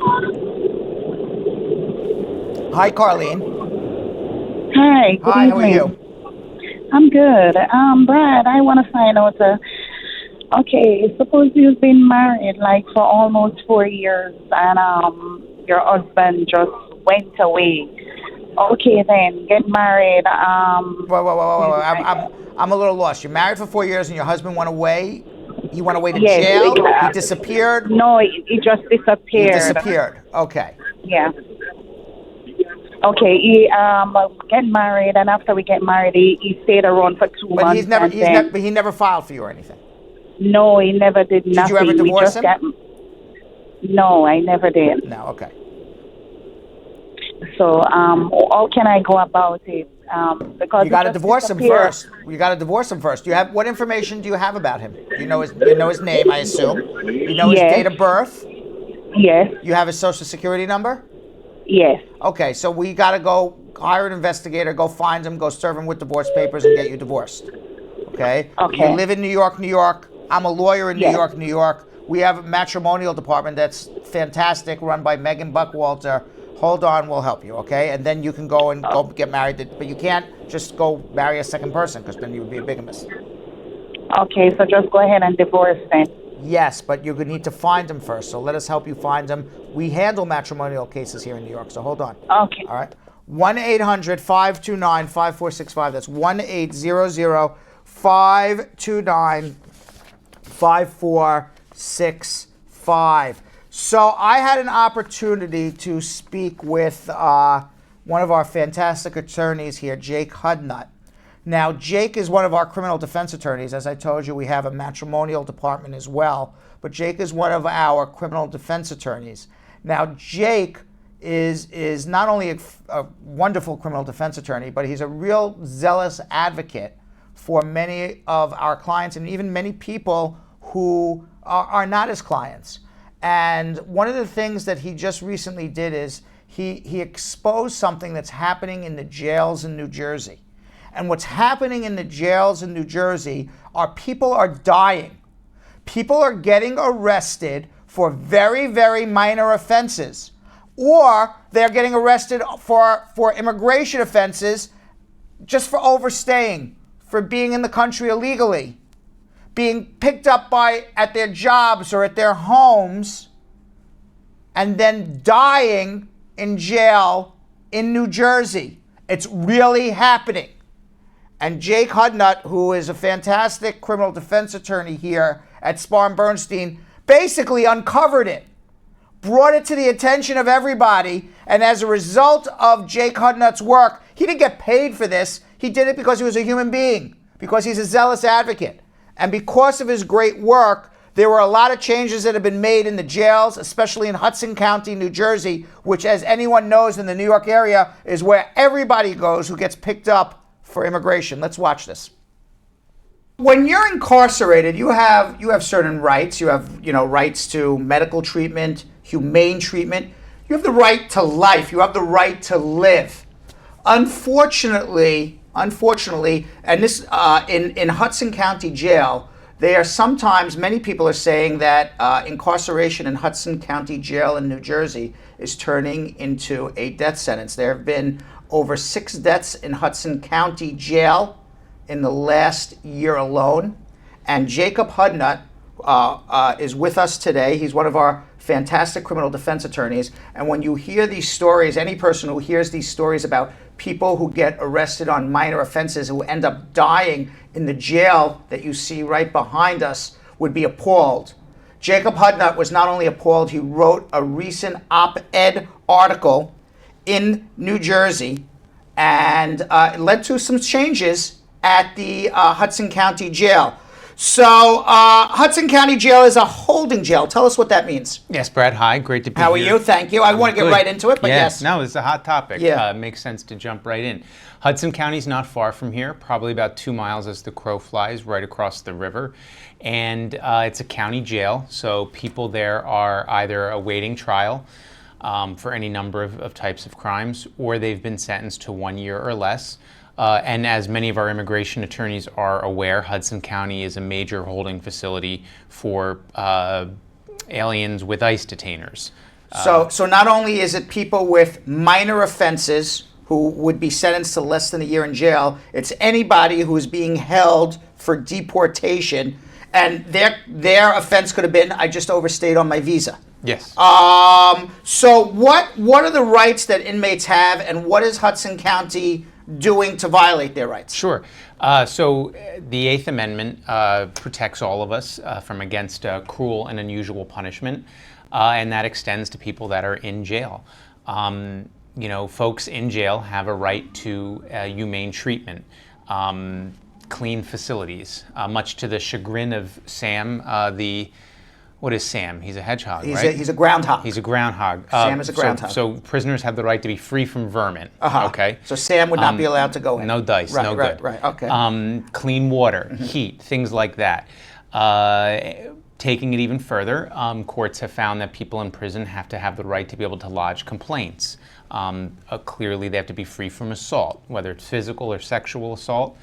Hi, Carlene. Hi. Good Hi, evening. how are you? I'm good. Brad, I want to find out. Okay, suppose you've been married like for almost 4 years, and your husband just went away. Okay, then get married. Whoa. I'm a little lost. You're married for 4 years, and your husband went away. He went away to Yes, jail. He disappeared. No, he just disappeared. He disappeared. Okay. Yeah. Okay, he get married, and after we get married, he stayed around for 2 months. But he never filed for you or anything. No, he never did nothing. Did you ever divorce him? No, I never did. No, okay. So, how can I go about it? Because you got to divorce him first. You got to divorce him first. What information do you have about him? You know his name, I assume. You know his date of birth. Yes. You have his social security number. Yes. Okay, so we got to go hire an investigator, go find him, go serve him with divorce papers, and get you divorced. Okay. Okay. You live in New York, New York. I'm a lawyer in New York, New York. We have a matrimonial department that's fantastic, run by Megan Buckwalter. Hold on, we'll help you, okay? And then you can go get married, but you can't just go marry a second person because then you would be a bigamist. Okay, so just go ahead and divorce then. Yes, but you're going to need to find him first, so let us help you find him. We handle matrimonial cases here in New York, so hold on. Okay. All right. 1-800-529-5465. That's 1-800-529-5465. So I had an opportunity to speak with one of our fantastic attorneys here, Jake Hudnut. Now, Jake is one of our criminal defense attorneys. As I told you, we have a matrimonial department as well. But Jake is one of our criminal defense attorneys. Now, Jake is not only a wonderful criminal defense attorney, but he's a real zealous advocate for many of our clients and even many people who are not his clients. And one of the things that he just recently did is he exposed something that's happening in the jails in New Jersey. And what's happening in the jails in New Jersey are people are dying. People are getting arrested for very, very minor offenses. Or they're getting arrested for immigration offenses just for overstaying, for being in the country illegally, being picked up at their jobs or at their homes, and then dying in jail in New Jersey. It's really happening. And Jake Hudnut, who is a fantastic criminal defense attorney here at Spar and Bernstein, basically uncovered it, brought it to the attention of everybody, and as a result of Jake Hudnut's work, he didn't get paid for this. He did it because he was a human being, because he's a zealous advocate. And because of his great work, there were a lot of changes that have been made in the jails, especially in Hudson County, New Jersey, which, as anyone knows in the New York area, is where everybody goes who gets picked up for immigration. Let's watch this. When you're incarcerated, you have certain rights. You have, rights to medical treatment, humane treatment. You have the right to life. You have the right to live. Unfortunately, and this in Hudson County Jail, many people are saying that incarceration in Hudson County Jail in New Jersey is turning into a death sentence. There have been over 6 deaths in Hudson County Jail in the last year alone. And Jacob Hudnut is with us today. He's one of our fantastic criminal defense attorneys. And when you hear these stories, any person who hears these stories about people who get arrested on minor offenses who end up dying in the jail that you see right behind us would be appalled. Jacob Hudnut was not only appalled, he wrote a recent op-ed article in New Jersey, and it led to some changes at the Hudson County Jail. So Hudson County Jail is a holding jail. Tell us what that means. Yes, Brad, hi. Great to be here. How are you? Thank you. I want to get right into it, but yes. No, it's a hot topic. Yeah. Makes sense to jump right in. Hudson County is not far from here, probably about 2 miles as the crow flies, right across the river. And it's a county jail, so people there are either awaiting trial for any number of types of crimes, or they've been sentenced to 1 year or less. And as many of our immigration attorneys are aware, Hudson County is a major holding facility for aliens with ICE detainers. So not only is it people with minor offenses who would be sentenced to less than a year in jail, it's anybody who is being held for deportation, and their offense could have been, I just overstayed on my visa. Yes. So what are the rights that inmates have, and what is Hudson County doing to violate their rights? Sure. So the Eighth Amendment protects all of us from against cruel and unusual punishment, and that extends to people that are in jail. You know, folks in jail have a right to humane treatment, clean facilities, much to the chagrin of Sam, what is Sam? He's a hedgehog, right? He's a groundhog. He's a groundhog. Sam is a groundhog. So prisoners have the right to be free from vermin. Okay. So Sam would not be allowed to go in. No dice. Right, no right, good. Right. Okay. Clean water, heat, things like that. Taking it even further, courts have found that people in prison have to have the right to be able to lodge complaints. Clearly, they have to be free from assault, whether it's physical or sexual assault.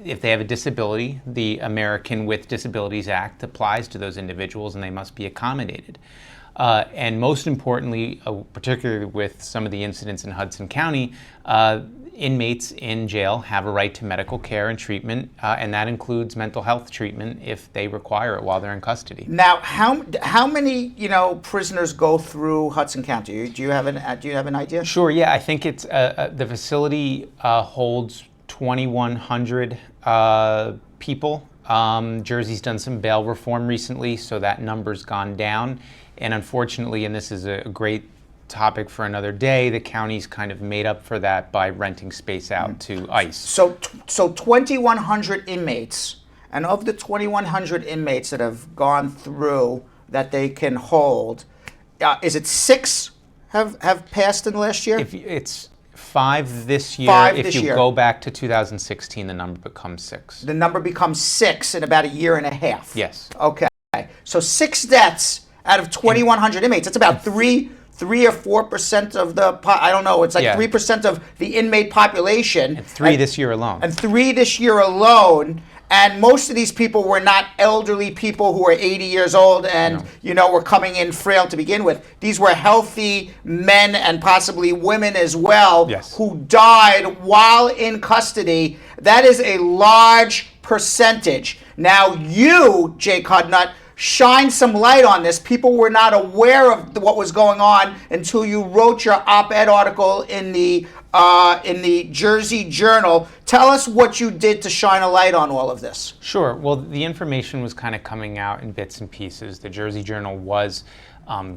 If they have a disability, the American with Disabilities Act applies to those individuals, and they must be accommodated. And most importantly, particularly with some of the incidents in Hudson County, inmates in jail have a right to medical care and treatment, and that includes mental health treatment if they require it while they're in custody. Now, how many prisoners go through Hudson County? Do you have an idea? Sure. Yeah, I think it's the facility holds 2,100 people. Jersey's done some bail reform recently, so that number's gone down. And unfortunately, and this is a great topic for another day, the county's kind of made up for that by renting space out to ICE. So 2,100 inmates, and of the 2,100 inmates that have gone through that they can hold, is it 6 have passed in the last year? It's 5 this year. 5 if this you year. go back to 2016, the number becomes 6. The number becomes 6 in about a year and a half. Yes. Okay. So 6 deaths out of 2,100 inmates. That's about 3 or 4% of the, I don't know, it's like 3% of the inmate population. And 3 this year alone. And 3 this year alone. And most of these people were not elderly people who were 80 years old and, were coming in frail to begin with. These were healthy men and possibly women as well who died while in custody. That is a large percentage. Now you, Jake Hudnut, shine some light on this. People were not aware of what was going on until you wrote your op-ed article in the Jersey Journal. Tell us what you did to shine a light on all of this. Sure. Well, the information was kind of coming out in bits and pieces. The Jersey Journal was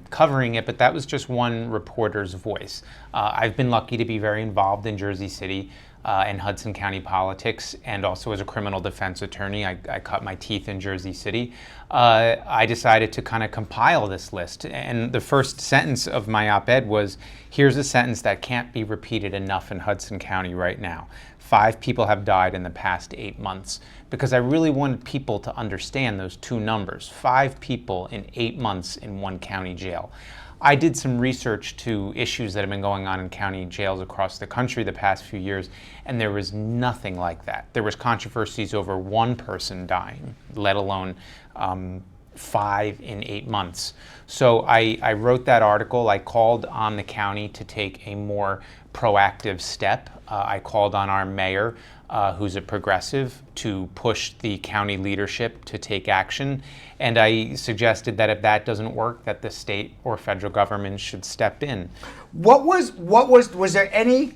covering it, but that was just one reporter's voice. I've been lucky to be very involved in Jersey City and Hudson County politics, and also as a criminal defense attorney. I cut my teeth in Jersey City. I decided to kind of compile this list, and the first sentence of my op-ed was, here's a sentence that can't be repeated enough in Hudson County right now. 5 people have died in the past 8 months, because I really wanted people to understand those 2 numbers. 5 people in 8 months in one county jail. I did some research to issues that have been going on in county jails across the country the past few years, and there was nothing like that. There was controversies over 1 person dying, let alone 5 in 8 months. So I wrote that article. I called on the county to take a more proactive step. I called on our mayor, who's a progressive, to push the county leadership to take action. And I suggested that if that doesn't work, that the state or federal government should step in. Was there any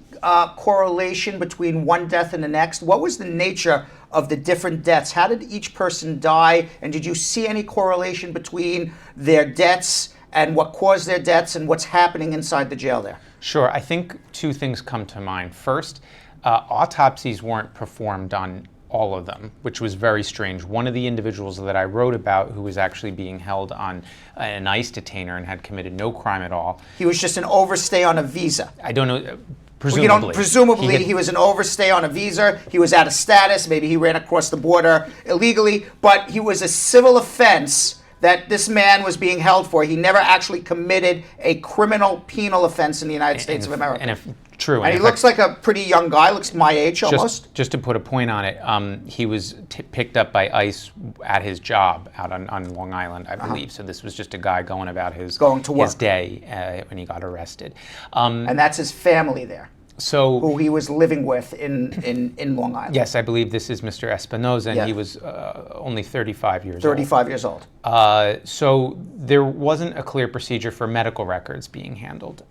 correlation between one death and the next? What was the nature of the different deaths? How did each person die? And did you see any correlation between their deaths and what caused their deaths and what's happening inside the jail there? Sure. I think 2 things come to mind. First, autopsies weren't performed on all of them, which was very strange. One of the individuals that I wrote about, who was actually being held on an ICE detainer and had committed no crime at all. He was just an overstay on a visa. I don't know. Presumably. Presumably, he was an overstay on a visa. He was out of status. Maybe he ran across the border illegally. But he was a civil offense that this man was being held for. He never actually committed a criminal penal offense in the United States of America. True. And he looks like a pretty young guy, looks my age almost. Just to put a point on it, he was picked up by ICE at his job out on Long Island, I believe. So this was just a guy going about his day when he got arrested. And that's his family there. So who he was living with in Long Island. Yes, I believe this is Mr. Espinoza, and he was only 35 years old. 35 years old. So there wasn't a clear procedure for medical records being handled.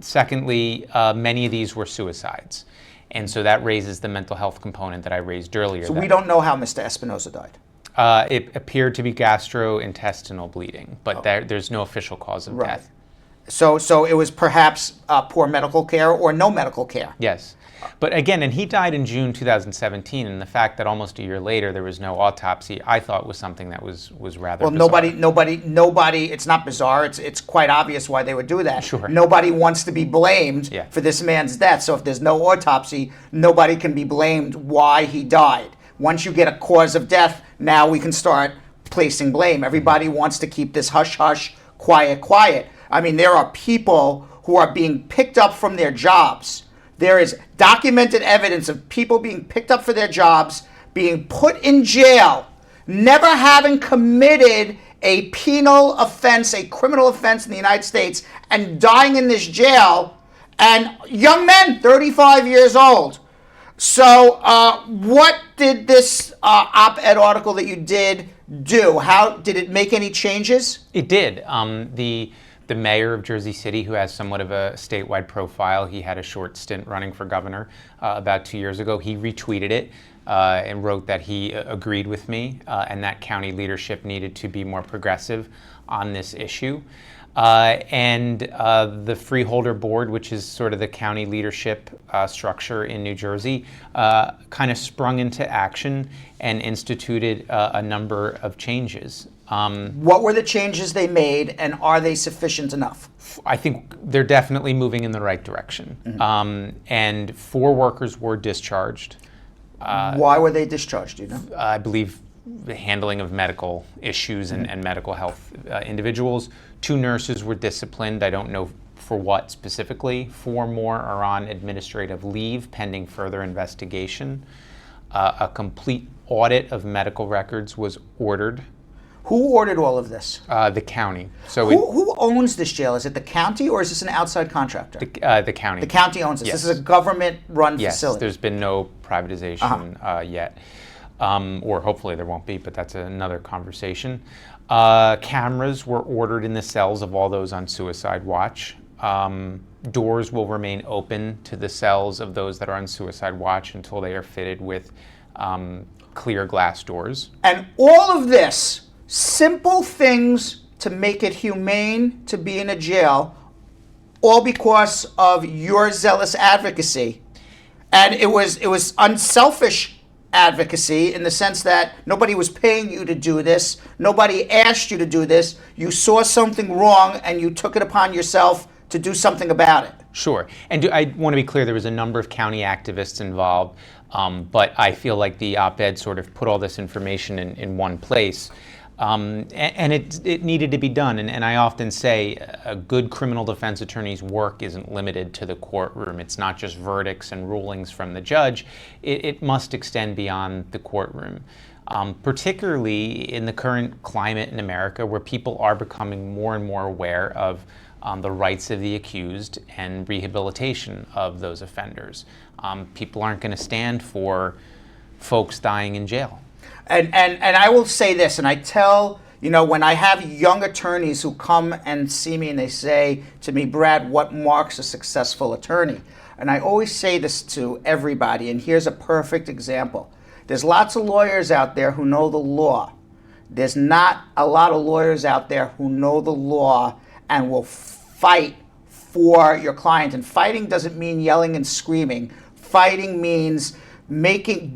Secondly, many of these were suicides. And so that raises the mental health component that I raised earlier. So we don't know how Mr. Espinoza died? It appeared to be gastrointestinal bleeding, but there's no official cause of death. So it was perhaps poor medical care or no medical care. Yes. But again, and he died in June 2017, and the fact that almost a year later there was no autopsy, I thought was something that was rather bizarre. Nobody, it's not bizarre, it's quite obvious why they would do that. Sure. Nobody wants to be blamed for this man's death, so if there's no autopsy, nobody can be blamed why he died. Once you get a cause of death, now we can start placing blame. Everybody wants to keep this hush-hush, quiet. I mean, there are people who are being picked up from their jobs. There is documented evidence of people being picked up for their jobs, being put in jail, never having committed a penal offense, a criminal offense in the United States, and dying in this jail, and young men, 35 years old. So what did this op-ed article that you did do? How did it make any changes? It did. The mayor of Jersey City, who has somewhat of a statewide profile, he had a short stint running for governor about 2 years ago. He retweeted it and wrote that he agreed with me and that county leadership needed to be more progressive on this issue. And the Freeholder Board, which is sort of the county leadership structure in New Jersey, kind of sprung into action and instituted a number of changes. What were the changes they made, and are they sufficient enough? I think they're definitely moving in the right direction. And 4 workers were discharged. Why were they discharged, do you know? I believe the handling of medical issues and medical health individuals. 2 nurses were disciplined. I don't know for what specifically. 4 more are on administrative leave pending further investigation. A complete audit of medical records was ordered. Who ordered all of this? The county. So who owns this jail? Is it the county or is this an outside contractor? The county. The county owns this. Yes. This is a government-run facility. Yes, there's been no privatization yet. Or hopefully there won't be, but that's another conversation. Cameras were ordered in the cells of all those on suicide watch. Doors will remain open to the cells of those that are on suicide watch until they are fitted with clear glass doors. And all of this, simple things to make it humane to be in a jail, all because of your zealous advocacy. And it was unselfish advocacy in the sense that nobody was paying you to do this. Nobody asked you to do this. You saw something wrong and you took it upon yourself to do something about it. Sure. And I want to be clear, there was a number of county activists involved, but I feel like the op-ed sort of put all this information in one place. And it needed to be done. And I often say a good criminal defense attorney's work isn't limited to the courtroom. It's not just verdicts and rulings from the judge. It must extend beyond the courtroom. particularly in the current climate in America where people are becoming more and more aware of the rights of the accused and rehabilitation of those offenders. People aren't going to stand for folks dying in jail. And I will say this, and I tell, when I have young attorneys who come and see me and they say to me, Brad, what marks a successful attorney? And I always say this to everybody, and here's a perfect example. There's lots of lawyers out there who know the law. There's not a lot of lawyers out there who know the law and will fight for your client. And fighting doesn't mean yelling and screaming. Fighting means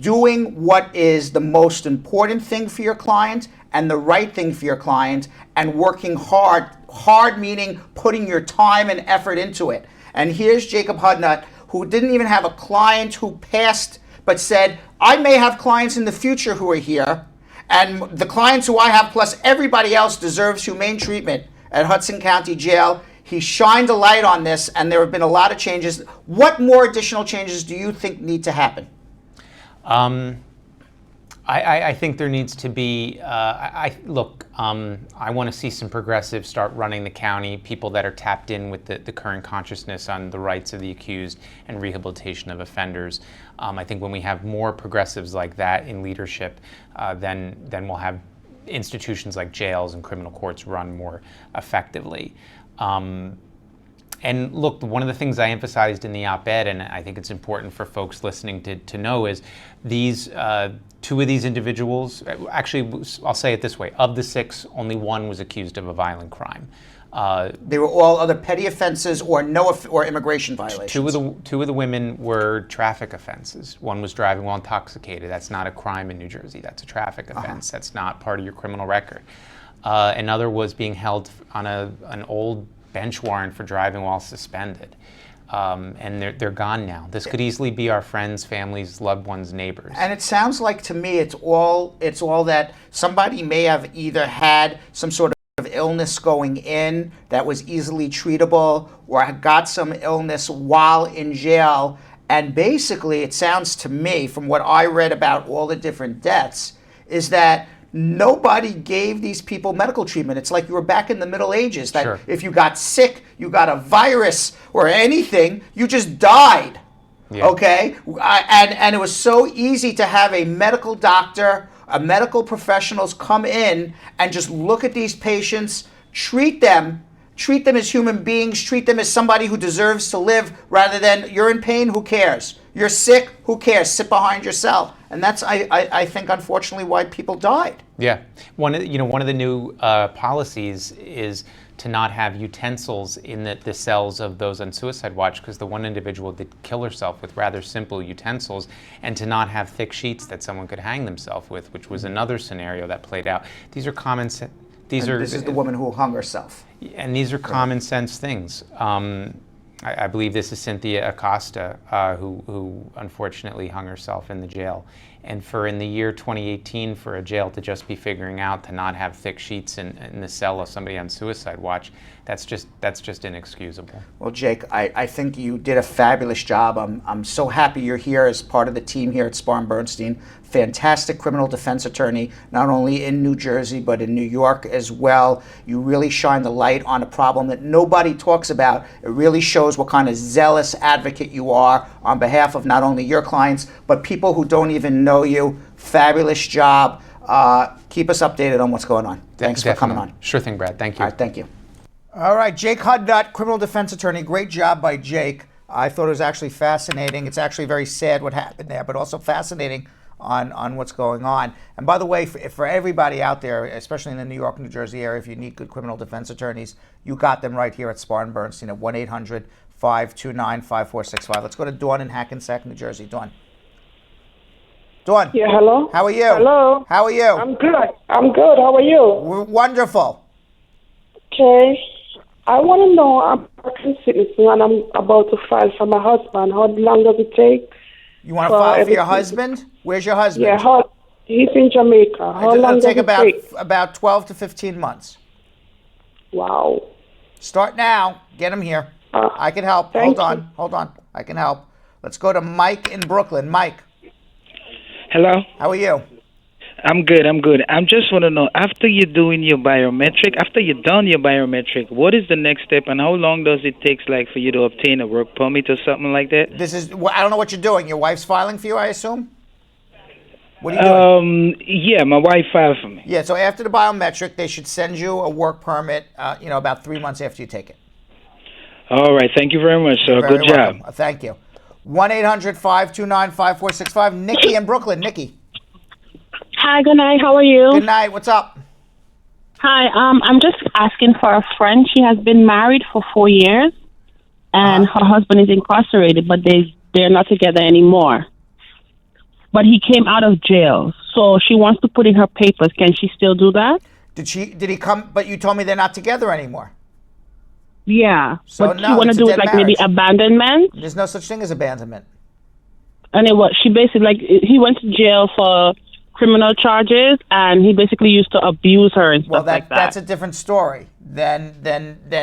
doing what is the most important thing for your client and the right thing for your client, and working hard. Hard meaning putting your time and effort into it. And here's Jacob Hudnut, who didn't even have a client who passed, but said, I may have clients in the future who are here, and the clients who I have plus everybody else deserves humane treatment at Hudson County Jail. He shined a light on this, and there have been a lot of changes. What more additional changes do you think need to happen? I think there needs to be, I want to see some progressives start running the county, people that are tapped in with the current consciousness on the rights of the accused and rehabilitation of offenders. I think when we have more progressives like that in leadership, then we'll have institutions like jails and criminal courts run more effectively. And look, one of the things I emphasized in the op-ed, and I think it's important for folks listening to know, is these two of these individuals, actually, I'll say it this way, of the 6, only 1 was accused of a violent crime. They were all other petty offenses or immigration violations. Two of the women were traffic offenses. One was driving while intoxicated. That's not a crime in New Jersey. That's a traffic offense. That's not part of your criminal record. Another was being held on an old bench warrant for driving while suspended. And they're gone now. This could easily be our friends, families, loved ones, neighbors. And it sounds like to me it's all that somebody may have either had some sort of illness going in that was easily treatable, or had got some illness while in jail. And basically it sounds to me, from what I read about all the different deaths, is that nobody gave these people medical treatment. It's like you were back in the Middle Ages, that if you got sick, you got a virus or anything, you just died. Yeah. Okay? And it was so easy to have a medical doctor, medical professionals come in and just look at these patients, treat them as human beings, treat them as somebody who deserves to live, rather than you're in pain, who cares? You're sick, who cares? Sit behind your cell. And that's, I think, unfortunately, why people died. Yeah, one of the new policies is to not have utensils in the cells of those on suicide watch, because the one individual did kill herself with rather simple utensils, and to not have thick sheets that someone could hang themselves with, which was another scenario that played out. These are common. This is the woman who hung herself. And these are common sense things. I believe this is Cynthia Acosta, who unfortunately hung herself in the jail. And for in the year 2018, for a jail to just be figuring out to not have thick sheets in the cell of somebody on suicide watch, that's just inexcusable. Well, Jake, I think you did a fabulous job. I'm so happy you're here as part of the team here at Spar and Bernstein. Fantastic criminal defense attorney, not only in New Jersey, but in New York as well. You really shine the light on a problem that nobody talks about. It really shows what kind of zealous advocate you are on behalf of not only your clients, but people who don't even know you. Fabulous job. Keep us updated on what's going on. Thanks for coming on. Sure thing, Brad. Thank you. All right, thank you. All right, Jake Hudnut, criminal defense attorney. Great job by Jake. I thought it was actually fascinating. It's actually very sad what happened there, but also fascinating on what's going on. And by the way, for everybody out there, especially in the New York, New Jersey area, if you need good criminal defense attorneys, you got them right here at Spar and Bernstein at 1-800-529-5465. Let's go to Dawn in Hackensack, New Jersey. Dawn. Yeah, hello? How are you? Hello. How are you? I'm good. How are you? We're wonderful. Okay. I want to know, I'm a American citizen and I'm about to file for my husband. How long does it take? You want to file for your husband? Where's your husband? Yeah, he's in Jamaica. How long does it take? About 12 to 15 months. Wow. Start now. Get him here. I can help. Hold on. I can help. Let's go to Mike in Brooklyn. Mike. Hello. How are you? I'm good. I'm just want to know, after you're doing your biometric, after you're done your biometric, what is the next step and how long does it take for you to obtain a work permit or something like that? I don't know what you're doing. Your wife's filing for you, I assume? What are you doing? Yeah, my wife filed for me. Yeah, so after the biometric, they should send you a work permit, about 3 months after you take it. All right. Thank you very much, sir. You're very Good job. welcome. Thank you. 1-800-529-5465. Nikki in Brooklyn. Nikki. Hi, good night. How are you? Good night. What's up? Hi, I'm just asking for a friend. She has been married for 4 years, and her husband is incarcerated, but they're not together anymore. But he came out of jail, so she wants to put in her papers. Can she still do that? Did he come? But you told me they're not together anymore. Yeah, So but no, she want to it's a do it dead like maybe marriage. abandonment. There's no such thing as abandonment. And she basically he went to jail for criminal charges, and he basically used to abuse her and stuff like that. That's a different story. Than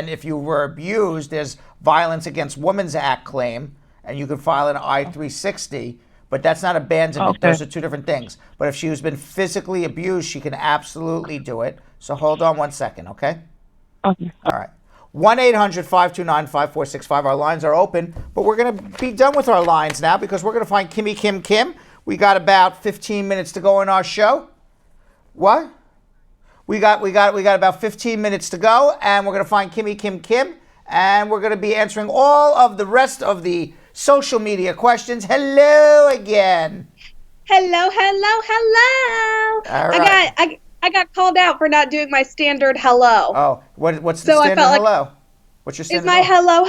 if you were abused, there's Violence Against Women's Act claim, and you could file an I-360. But that's not abandonment. Okay. Those are two different things. But if she has been physically abused, she can absolutely do it. So hold on 1 second, okay? Okay. All right. 1-800-529-5465. Our lines are open, but we're going to be done with our lines now because we're going to find Kimmy Kim. We got about 15 minutes to go in our show. What? We got about 15 minutes to go, and we're going to find Kimmy Kim, and we're going to be answering all of the rest of the social media questions. Hello again. Hello. All right. I got called out for not doing my standard hello. Oh, what's the So I standard felt like- hello? What's your standard Is my hello.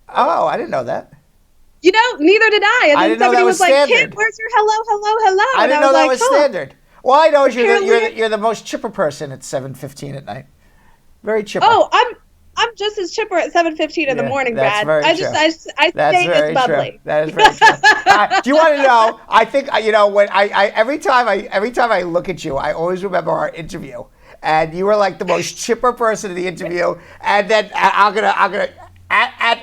Oh, I didn't know that. Neither did I. And I then didn't know somebody that was was like, standard. Kim, where's your hello? I didn't know that was huh. standard. All I know is Apparently- you're the most chipper person at 7:15 at night. Very chipper. Oh, I'm just as chipper at 7:15 in the morning, that's Brad. very I true. stay very as bubbly. true. That is very true. Do you want to know? I think when every time I look at you, I always remember our interview, and you were like the most chipper person in the interview. And then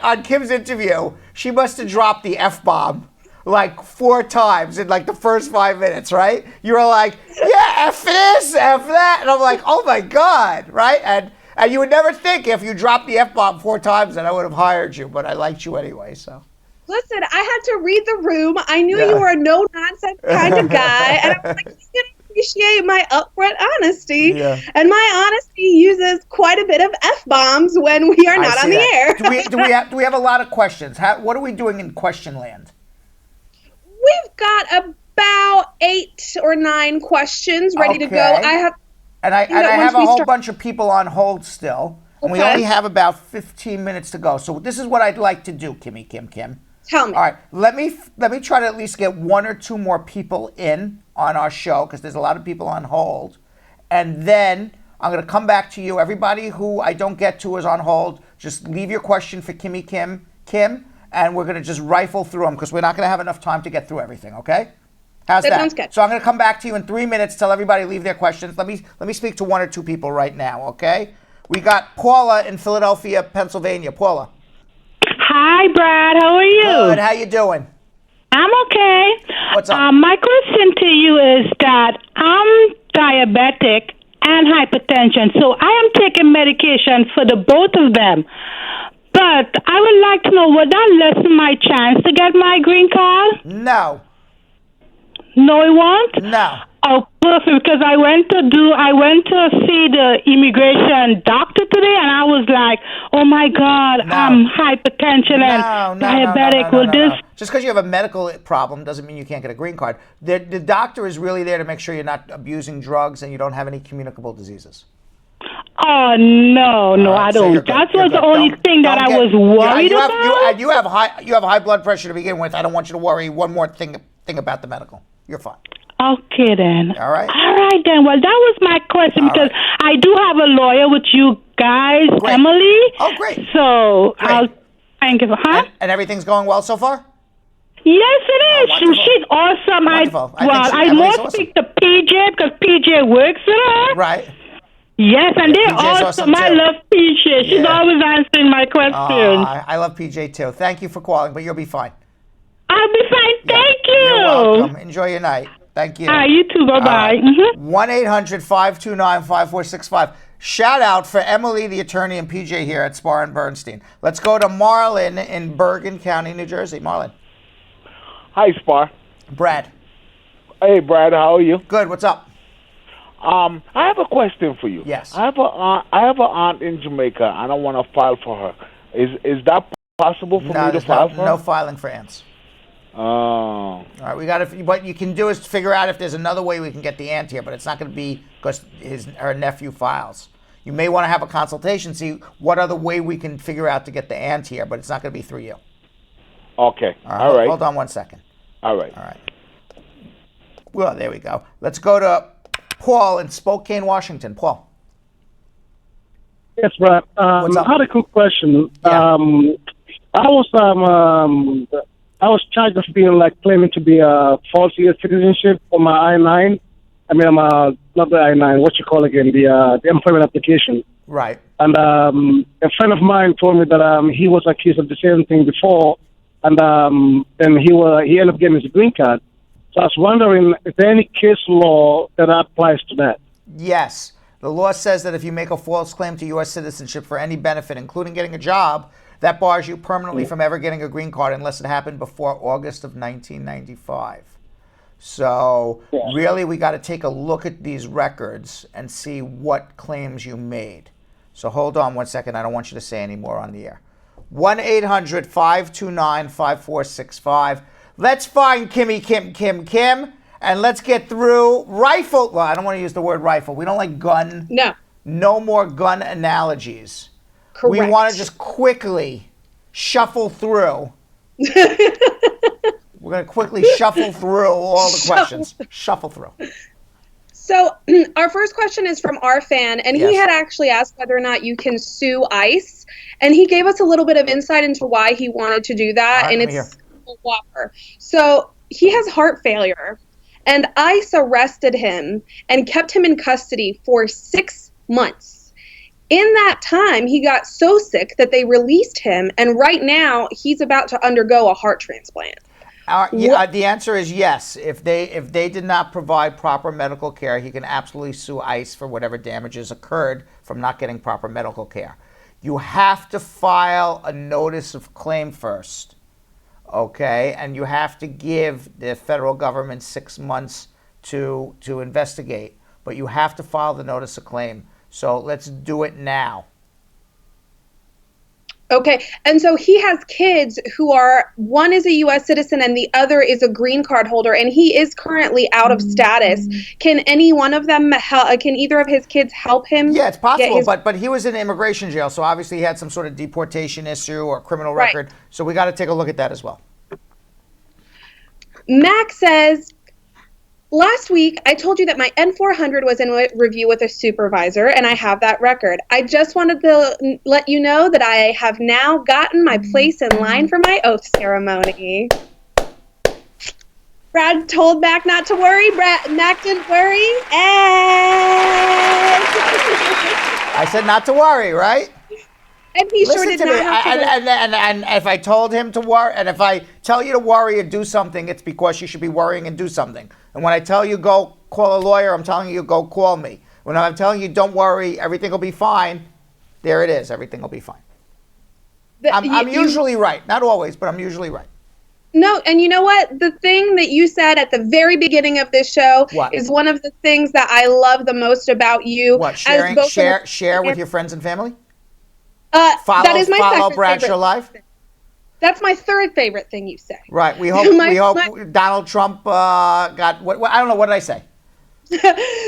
on Kim's interview, she must have dropped the F-bomb like 4 times in like the first 5 minutes, right? You were like, yeah, F this, F that, and I'm like, oh my God, right? And you would never think if you dropped the F-bomb 4 times that I would have hired you, but I liked you anyway, so. Listen, I had to read the room. I knew you were a no-nonsense kind of guy, and I was like, he's going to appreciate my upfront honesty. Yeah. And my honesty uses quite a bit of F-bombs when we are I not see on the that. air. Do we have a lot of questions? What are we doing in question land? We've got about 8 or 9 questions ready to go. Okay. I have a whole bunch of people on hold still. And we Okay. only have about 15 minutes to go. So this is what I'd like to do, Kimmy Kim. Tell me. All right, let me try to at least get 1 or 2 more people in on our show because there's a lot of people on hold. And then I'm going to come back to you. Everybody who I don't get to is on hold. Just leave your question for Kimmy Kim, and we're going to just rifle through them because we're not going to have enough time to get through everything, okay? How's that? Sounds good. So I'm going to come back to you in 3 minutes, tell everybody to leave their questions. Let me speak to 1 or 2 people right now, okay? We got Paula in Philadelphia, Pennsylvania. Paula. Hi, Brad. How are you? Good. How you doing? I'm okay. What's up? My question to you is that I'm diabetic and hypertension, so I am taking medication for the both of them. But I would like to know, would that lessen my chance to get my green card? No. No, it won't? No. Oh, perfect, because I went to see the immigration doctor today, and I was like, oh my God, I'm hypertension and diabetic. Will this... Just because you have a medical problem doesn't mean you can't get a green card. The doctor is really there to make sure you're not abusing drugs and you don't have any communicable diseases. Oh, no, I don't. That was the only thing that I was worried about. You have high blood pressure to begin with. I don't want you to worry one more thing about the medical. You're fine. Okay, then. All right. All right, then. Well, that was my question because I do have a lawyer with you guys, Emily. Oh, great. So I'll thank you. And everything's going well so far? Yes, it is. She's awesome. Wonderful. I Emily's more awesome. speak to PJ because PJ works with her. Right. Yes, and they're PJ's awesome. I too. love PJ. She's always answering my questions. I love PJ too. Thank you for calling, but you'll be fine. I'll be fine. Thank you. You're welcome. Enjoy your night. Thank you. All right, you too. Bye-bye. Right. 1-800-529-5465. Shout out for Emily, the attorney, and PJ here at Spar and Bernstein. Let's go to Marlon in Bergen County, New Jersey. Marlon. Hi, Spar. Brad. Hey, Brad. How are you? Good. What's up? I have a question for you. Yes. I have an aunt in Jamaica, and I want to file for her. Is that possible for me to file for her? No filing for aunts. Oh. All right, we got to. What you can do is figure out if there's another way we can get the aunt here, but it's not going to be because her nephew files. You may want to have a consultation, see what other way we can figure out to get the aunt here, but it's not going to be through you. Okay. All right. Hold on 1 second. All right. All right. Well, there we go. Let's go to Paul in Spokane, Washington. Paul. Yes, Brad. I had a quick question. Yeah. I was charged of being claiming to be a false U.S. citizenship for my I-9. I mean, not the I-9. What you call again? The employment application. Right. And a friend of mine told me that he was accused of the same thing before, and then he ended up getting his green card. So I was wondering, is there any case law that applies to that? Yes. The law says that if you make a false claim to U.S. citizenship for any benefit, including getting a job, that bars you permanently from ever getting a green card unless it happened before August of 1995. So really, we got to take a look at these records and see what claims you made. So hold on 1 second. I don't want you to say any more on the air. 1-800-529-5465. Let's find Kimmy, Kim, and let's get through rifle. Well, I don't want to use the word rifle. We don't like gun. No. No more gun analogies. Correct. We want to just quickly shuffle through. We're going to quickly shuffle through all the questions. Shuffle through. So our first question is from our fan, and he had actually asked whether or not you can sue ICE, and he gave us a little bit of insight into why he wanted to do that, and it's a whopper. So he has heart failure, and ICE arrested him and kept him in custody for 6 months. In that time, he got so sick that they released him, and right now he's about to undergo a heart transplant. The answer is yes. If they did not provide proper medical care, he can absolutely sue ICE for whatever damages occurred from not getting proper medical care. You have to file a notice of claim first, okay? And you have to give the federal government 6 months to investigate. But you have to file the notice of claim. So let's do it now. Okay, and so he has kids who are, one is a U.S. citizen and the other is a green card holder, and he is currently out of status. Can any one of them can either of his kids help him? Yeah, it's possible, but he was in immigration jail, so obviously he had some sort of deportation issue or criminal record, so we got to take a look at that as well. Max says, last week, I told you that my N400 was in review with a supervisor, and I have that record. I just wanted to let you know that I have now gotten my place in line for my oath ceremony. Brad told Mac not to worry. Mac didn't worry. I said not to worry, right? And he sure did not have to. And if I told him to worry, and if I tell you to worry and do something, it's because you should be worrying and do something. And when I tell you go call a lawyer, I'm telling you go call me. When I'm telling you don't worry, everything will be fine, there it is. Everything will be fine. I'm usually right. Not always, but I'm usually right. No, and you know what? The thing that you said at the very beginning of this show is one of the things that I love the most about you. What? Share with your friends and family? That is my follow second Bradshaw favorite. Live? That's my third favorite thing you say. Right. We hope Donald Trump got what I don't know. What did I say?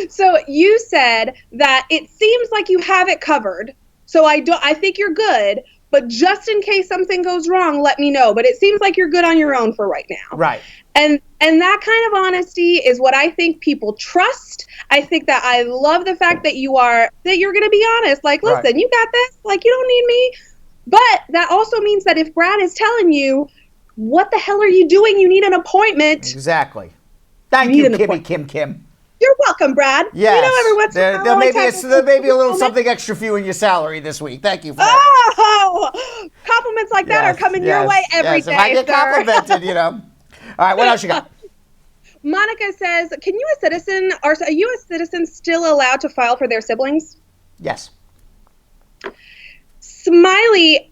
So you said that it seems like you have it covered. So I think you're good, but just in case something goes wrong, let me know. But it seems like you're good on your own for right now. Right. And that kind of honesty is what I think people trust. I think that I love the fact that you're going to be honest. Like, listen, you got this. Like, you don't need me. But that also means that if Brad is telling you, what the hell are you doing? You need an appointment. Exactly. Thank you, Kim. You're welcome, Brad. Yes. You know, every once in a while, there may be a little something extra for you in your salary this week. Thank you for that. Oh, compliments like that are coming your way every day. If I get complimented, All right, what else you got? Monica says, "Can are a U.S. citizen still allowed to file for their siblings?" Yes. Smiley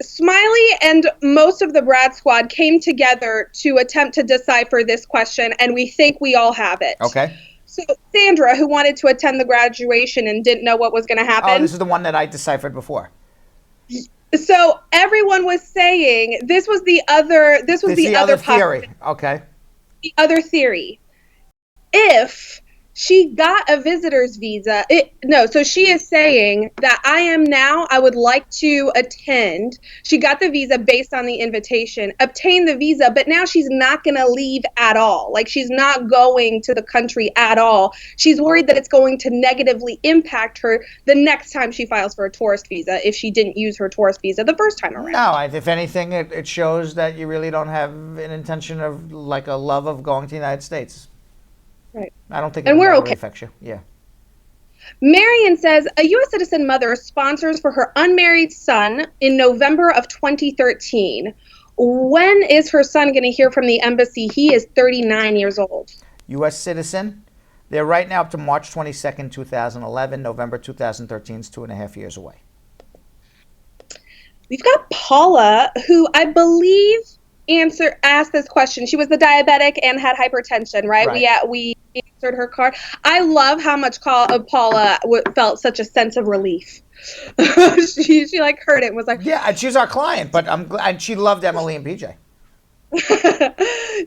and most of the Brad Squad came together to attempt to decipher this question, and we think we all have it. Okay. So Sandra, who wanted to attend the graduation and didn't know what was going to happen. Oh, this is the one that I deciphered before. So everyone was saying this was the other theory. Okay. The other theory. If she got a visitor's visa, so she is saying that I would like to attend. She got the visa based on the invitation, obtained the visa, but now she's not going to leave at all. Like, she's not going to the country at all. She's worried that it's going to negatively impact her the next time she files for a tourist visa if she didn't use her tourist visa the first time around. No, if anything, it shows that you really don't have an intention of, like, a love of going to the United States. Right. I don't think and it we're really okay. affects you. Yeah. Marion says, a U.S. citizen mother sponsors for her unmarried son in November of 2013. When is her son going to hear from the embassy? He is 39 years old. U.S. citizen. They're right now up to March 22nd, 2011. November 2013 is 2.5 years away. We've got Paula, who I believe asked this question. She was the diabetic and had hypertension, right? We answered her card. I love how much Paula felt such a sense of relief. she like heard it and was like, yeah, and she's our client, but and she loved Emily and PJ.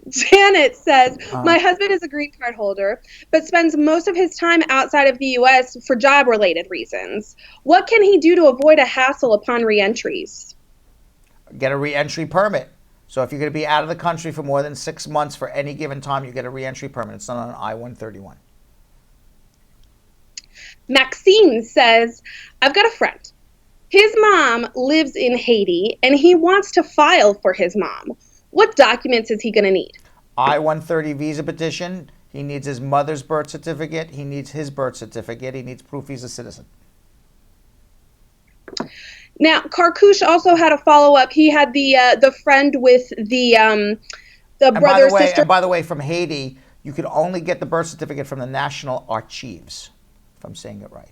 Janet says, my husband is a green card holder, but spends most of his time outside of the U.S. for job-related reasons. What can he do to avoid a hassle upon reentries? Get a reentry permit. So if you're going to be out of the country for more than 6 months for any given time, you get a reentry permit. It's not on I-131. Maxine says, I've got a friend. His mom lives in Haiti, and he wants to file for his mom. What documents is he going to need? I-130 visa petition. He needs his mother's birth certificate. He needs his birth certificate. He needs proof he's a citizen. Now, Karkush also had a follow-up. He had the friend with the brother sister. And by the way, from Haiti, you can only get the birth certificate from the National Archives, if I'm saying it right.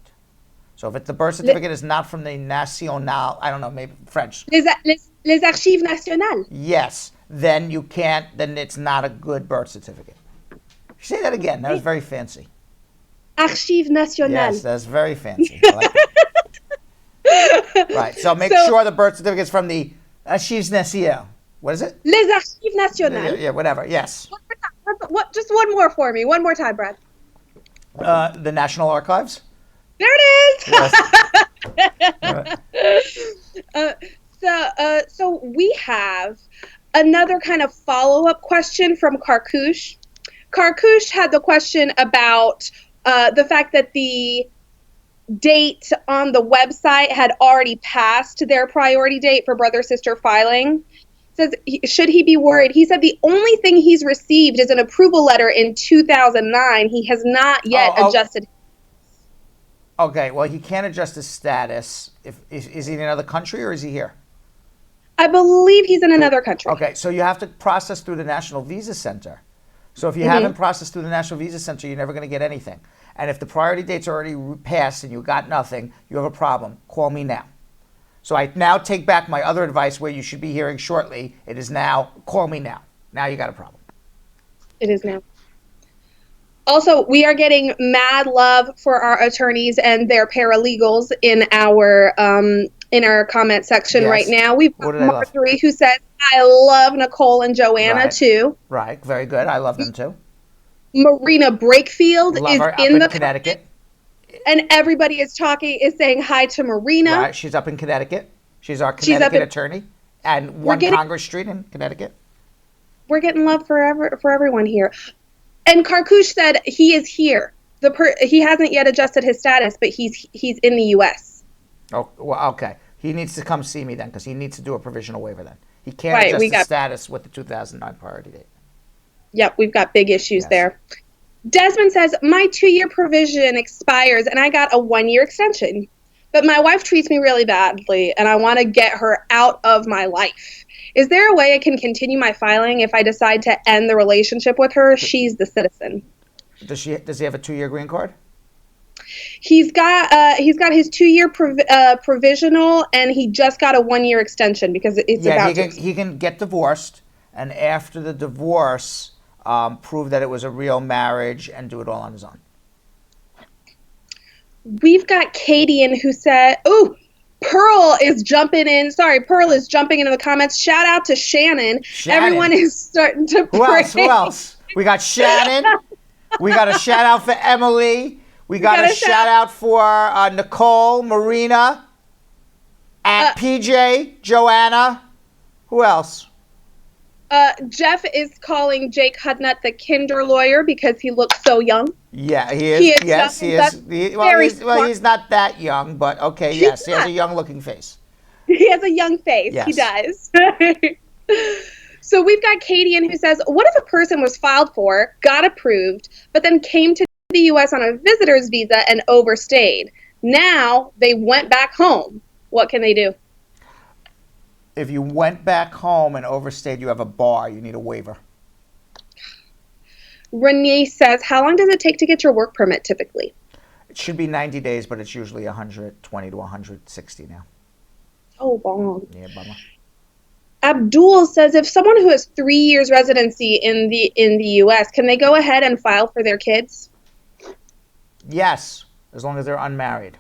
So if the birth certificate is not from the National, I don't know, maybe French. Les Archives Nationales. Yes, then you can't. Then it's not a good birth certificate. Say that again. That was very fancy. Archives Nationales. Yes, that's very fancy. I like it. Right, so make sure the birth certificate is from the Archives Nationales. What is it? Les Archives Nationales. Yeah, whatever, yes. Just one more for me. One more time, Brad. The National Archives? There it is! Yes. So we have another kind of follow-up question from Karkush. Karkush had the question about the fact that the date on the website had already passed their priority date for brother-sister filing. Says, should he be worried? He said the only thing he's received is an approval letter in 2009. He has not yet adjusted. Okay, well, he can't adjust his status. Is he in another country or is he here? I believe he's in another country. Okay, so you have to process through the National Visa Center. So if you haven't processed through the National Visa Center, you're never going to get anything. And if the priority date's already passed and you got nothing, you have a problem. Call me now. So I now take back my other advice where you should be hearing shortly. It is now, call me now. Now you got a problem. It is now. Also, we are getting mad love for our attorneys and their paralegals in our comment section right now. We've got Marjorie who says, I love Nicole and Joanna too. Right, very good. I love them too. Marina Brakefield is in the Connecticut. And everybody is saying hi to Marina. Right, she's up in Connecticut. She's our Connecticut attorney. And Congress Street in Connecticut. We're getting love for everyone here. And Karkush said he is here. He hasn't yet adjusted his status, but he's in the U.S. Oh, well, okay. He needs to come see me then, because he needs to do a provisional waiver then. He can't adjust his status with the 2009 priority date. Yep, we've got big issues there. Desmond says, my 2-year provision expires and I got a 1-year extension. But my wife treats me really badly and I want to get her out of my life. Is there a way I can continue my filing if I decide to end the relationship with her? She's the citizen. Does he have a 2-year green card? He's got his 2-year provisional, and he just got a 1-year extension because it's about to. He can get divorced, and after the divorce, prove that it was a real marriage and do it all on his own. We've got Katie in who said, "Oh, Pearl is jumping in. Sorry, Pearl is jumping into the comments. Shout out to Shannon. Everyone is starting to pray. Who else? We got Shannon. We got a shout out for Emily. We got a shout out for Nicole, Marina, and PJ, Joanna. Who else? Jeff is calling Jake Hudnut the kinder lawyer because he looks so young. Yeah, he is. Yes, he is. He's not that young, but okay, yes. He has a young-looking face. He has a young face. Yes. He does. So we've got Katie in who says, what if a person was filed for, got approved, but then came to the U.S. on a visitor's visa and overstayed? Now they went back home. What can they do? If you went back home and overstayed, you have a bar. You need a waiver. Renee says, how long does it take to get your work permit typically? It should be 90 days, but it's usually 120 to 160 now. Oh, long. Yeah, bummer. Abdul says, if someone who has 3 years residency in the U.S., can they go ahead and file for their kids? Yes, as long as they're unmarried.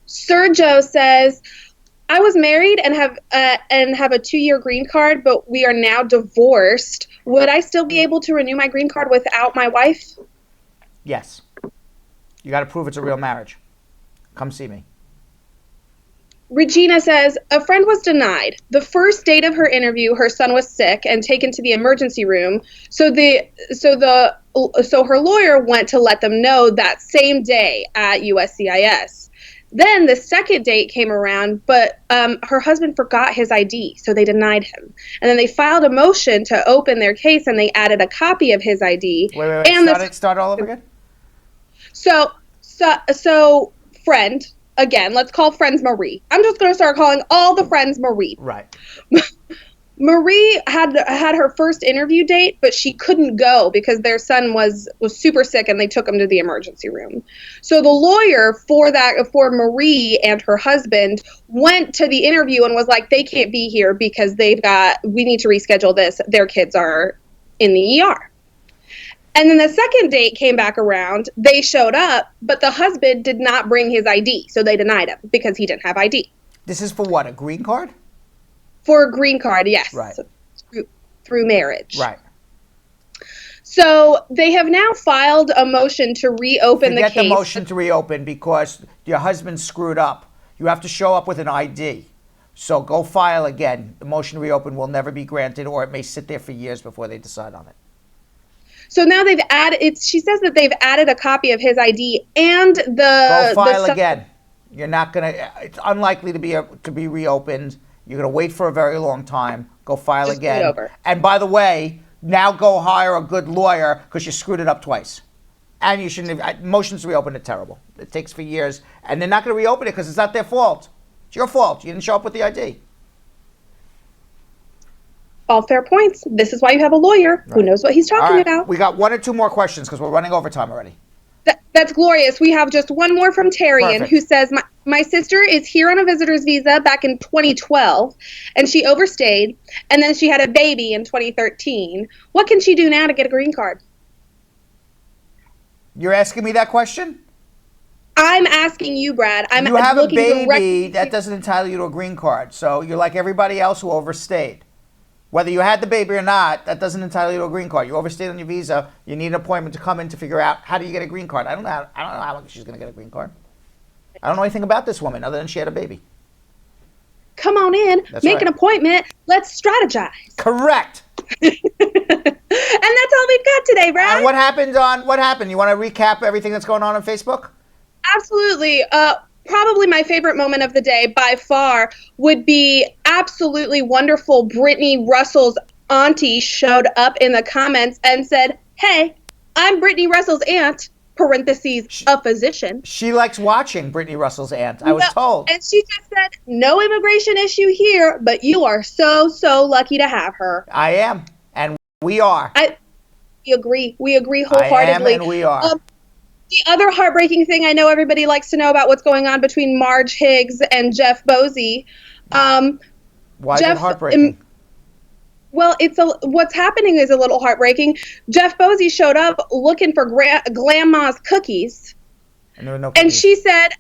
Sergio says, I was married and have a 2-year green card, but we are now divorced. Would I still be able to renew my green card without my wife? Yes. You got to prove it's a real marriage. Come see me. Regina says, a friend was denied. The first date of her interview, her son was sick and taken to the emergency room. So her lawyer went to let them know that same day at USCIS. Then the second date came around, but her husband forgot his ID, so they denied him. And then they filed a motion to open their case, and they added a copy of his ID. Wait. And start all over again? So friend, again, let's call friends Marie. I'm just going to start calling all the friends Marie. Right. Marie had her first interview date, but she couldn't go because their son was super sick and they took him to the emergency room. So the lawyer for Marie and her husband went to the interview and was like, they can't be here because we need to reschedule this. Their kids are in the ER. And then the second date came back around. They showed up, but the husband did not bring his ID, so they denied him because he didn't have ID. This is for what, a green card? For a green card, yes. Right. Through marriage. Right. So they have now filed a motion to reopen the case. Get the motion to reopen because your husband screwed up. You have to show up with an ID. So go file again. The motion to reopen will never be granted, or it may sit there for years before they decide on it. So now they've added. She says that they've added a copy of his ID and the. Go file again. You're not gonna. It's unlikely to be reopened. You're going to wait for a very long time. Go file Just again. Do it over. And by the way, now go hire a good lawyer because you screwed it up twice. And you shouldn't have. Motions to reopen are terrible. It takes for years. And they're not going to reopen it because it's not their fault. It's your fault. You didn't show up with the ID. All fair points. This is why you have a lawyer who knows what he's talking about. We got 1 or 2 more questions because we're running over time already. That's glorious. We have just one more from Tarian who says, my sister is here on a visitor's visa back in 2012, and she overstayed, and then she had a baby in 2013. What can she do now to get a green card? You're asking me that question? I'm asking you, Brad. You have a baby, that doesn't entitle you to a green card. So you're like everybody else who overstayed. Whether you had the baby or not, that doesn't entitle you to a green card. You overstayed on your visa. You need an appointment to come in to figure out how do you get a green card. I don't know how long she's going to get a green card. I don't know anything about this woman other than she had a baby. Come on in, make an appointment. Let's strategize. Correct. And that's all we've got today, Brad. And what happened? You want to recap everything that's going on Facebook? Absolutely. Probably my favorite moment of the day by far would be absolutely wonderful. Brittany Russell's auntie showed up in the comments and said, hey, I'm Brittany Russell's aunt. parentheses, a physician. She likes watching Brittany Russell's aunt, I was told. And she just said, no immigration issue here, but you are so, so lucky to have her. I am, and we are. We agree. We agree wholeheartedly. I am, and we are. The other heartbreaking thing, I know everybody likes to know about what's going on between Marge Higgs and Jeff Bosey. Why is it heartbreaking? Well, what's happening is a little heartbreaking. Jeff Bosey showed up looking for Grandma's cookies. And there were no And cookies. she said,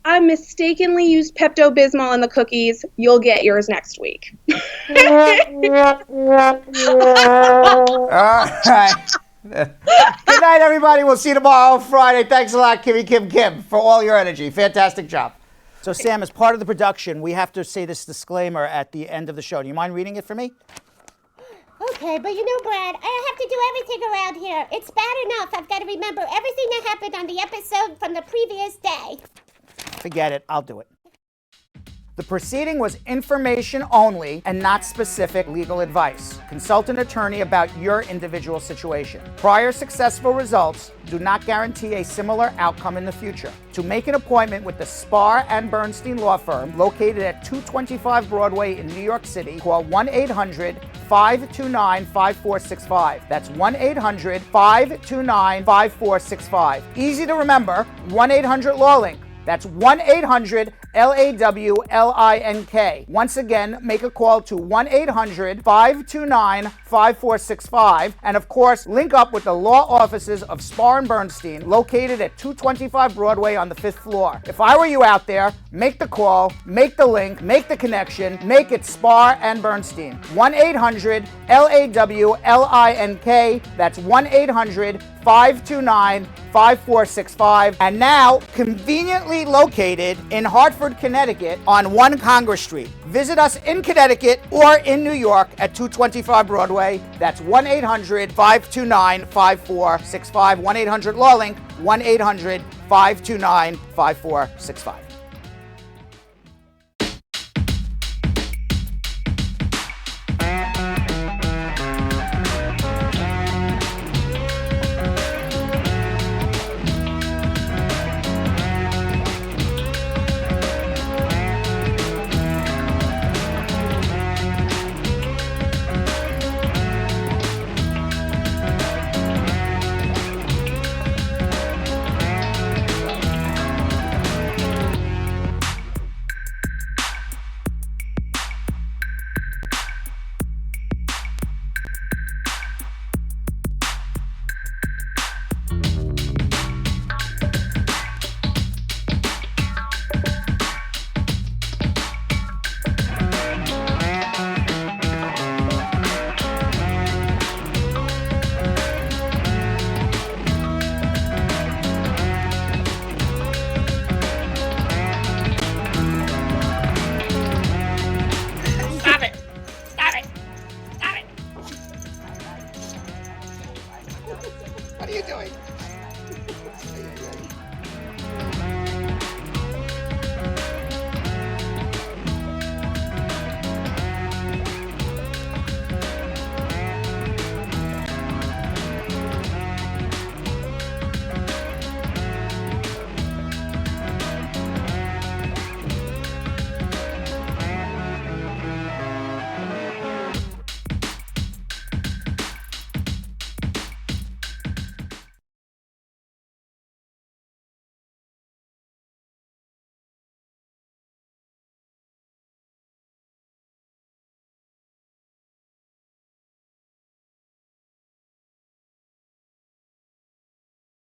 I mistakenly used Pepto-Bismol in the cookies. You'll get yours next week. All right. Good night, everybody. We'll see you tomorrow, Friday. Thanks a lot, Kim, for all your energy. Fantastic job. So, Sam, as part of the production, we have to say this disclaimer at the end of the show. Do you mind reading it for me? Okay, but you know, Brad, I have to do everything around here. It's bad enough I've got to remember everything that happened on the episode from the previous day. Forget it. I'll do it. The proceeding was information only and not specific legal advice. Consult an attorney about your individual situation. Prior successful results do not guarantee a similar outcome in the future. To make an appointment with the Spar and Bernstein law firm located at 225 Broadway in New York City, call 1-800-529-5465. That's 1-800-529-5465. Easy to remember, 1-800-LAW-LINK. That's 1-800-LAWLINK. Once again, make a call to 1-800-529-5465. And of course, link up with the law offices of Spar and Bernstein, located at 225 Broadway on the 5th floor. If I were you out there, make the call, make the link, make the connection, make it Spar and Bernstein. 1-800-LAWLINK. That's 1-800-529-5465. And now, conveniently located in Hartford, Connecticut on 1 Congress Street. Visit us in Connecticut or in New York at 225 Broadway. That's 1-800-529-5465. 1-800-LAW-LINK. 1-800-529-5465.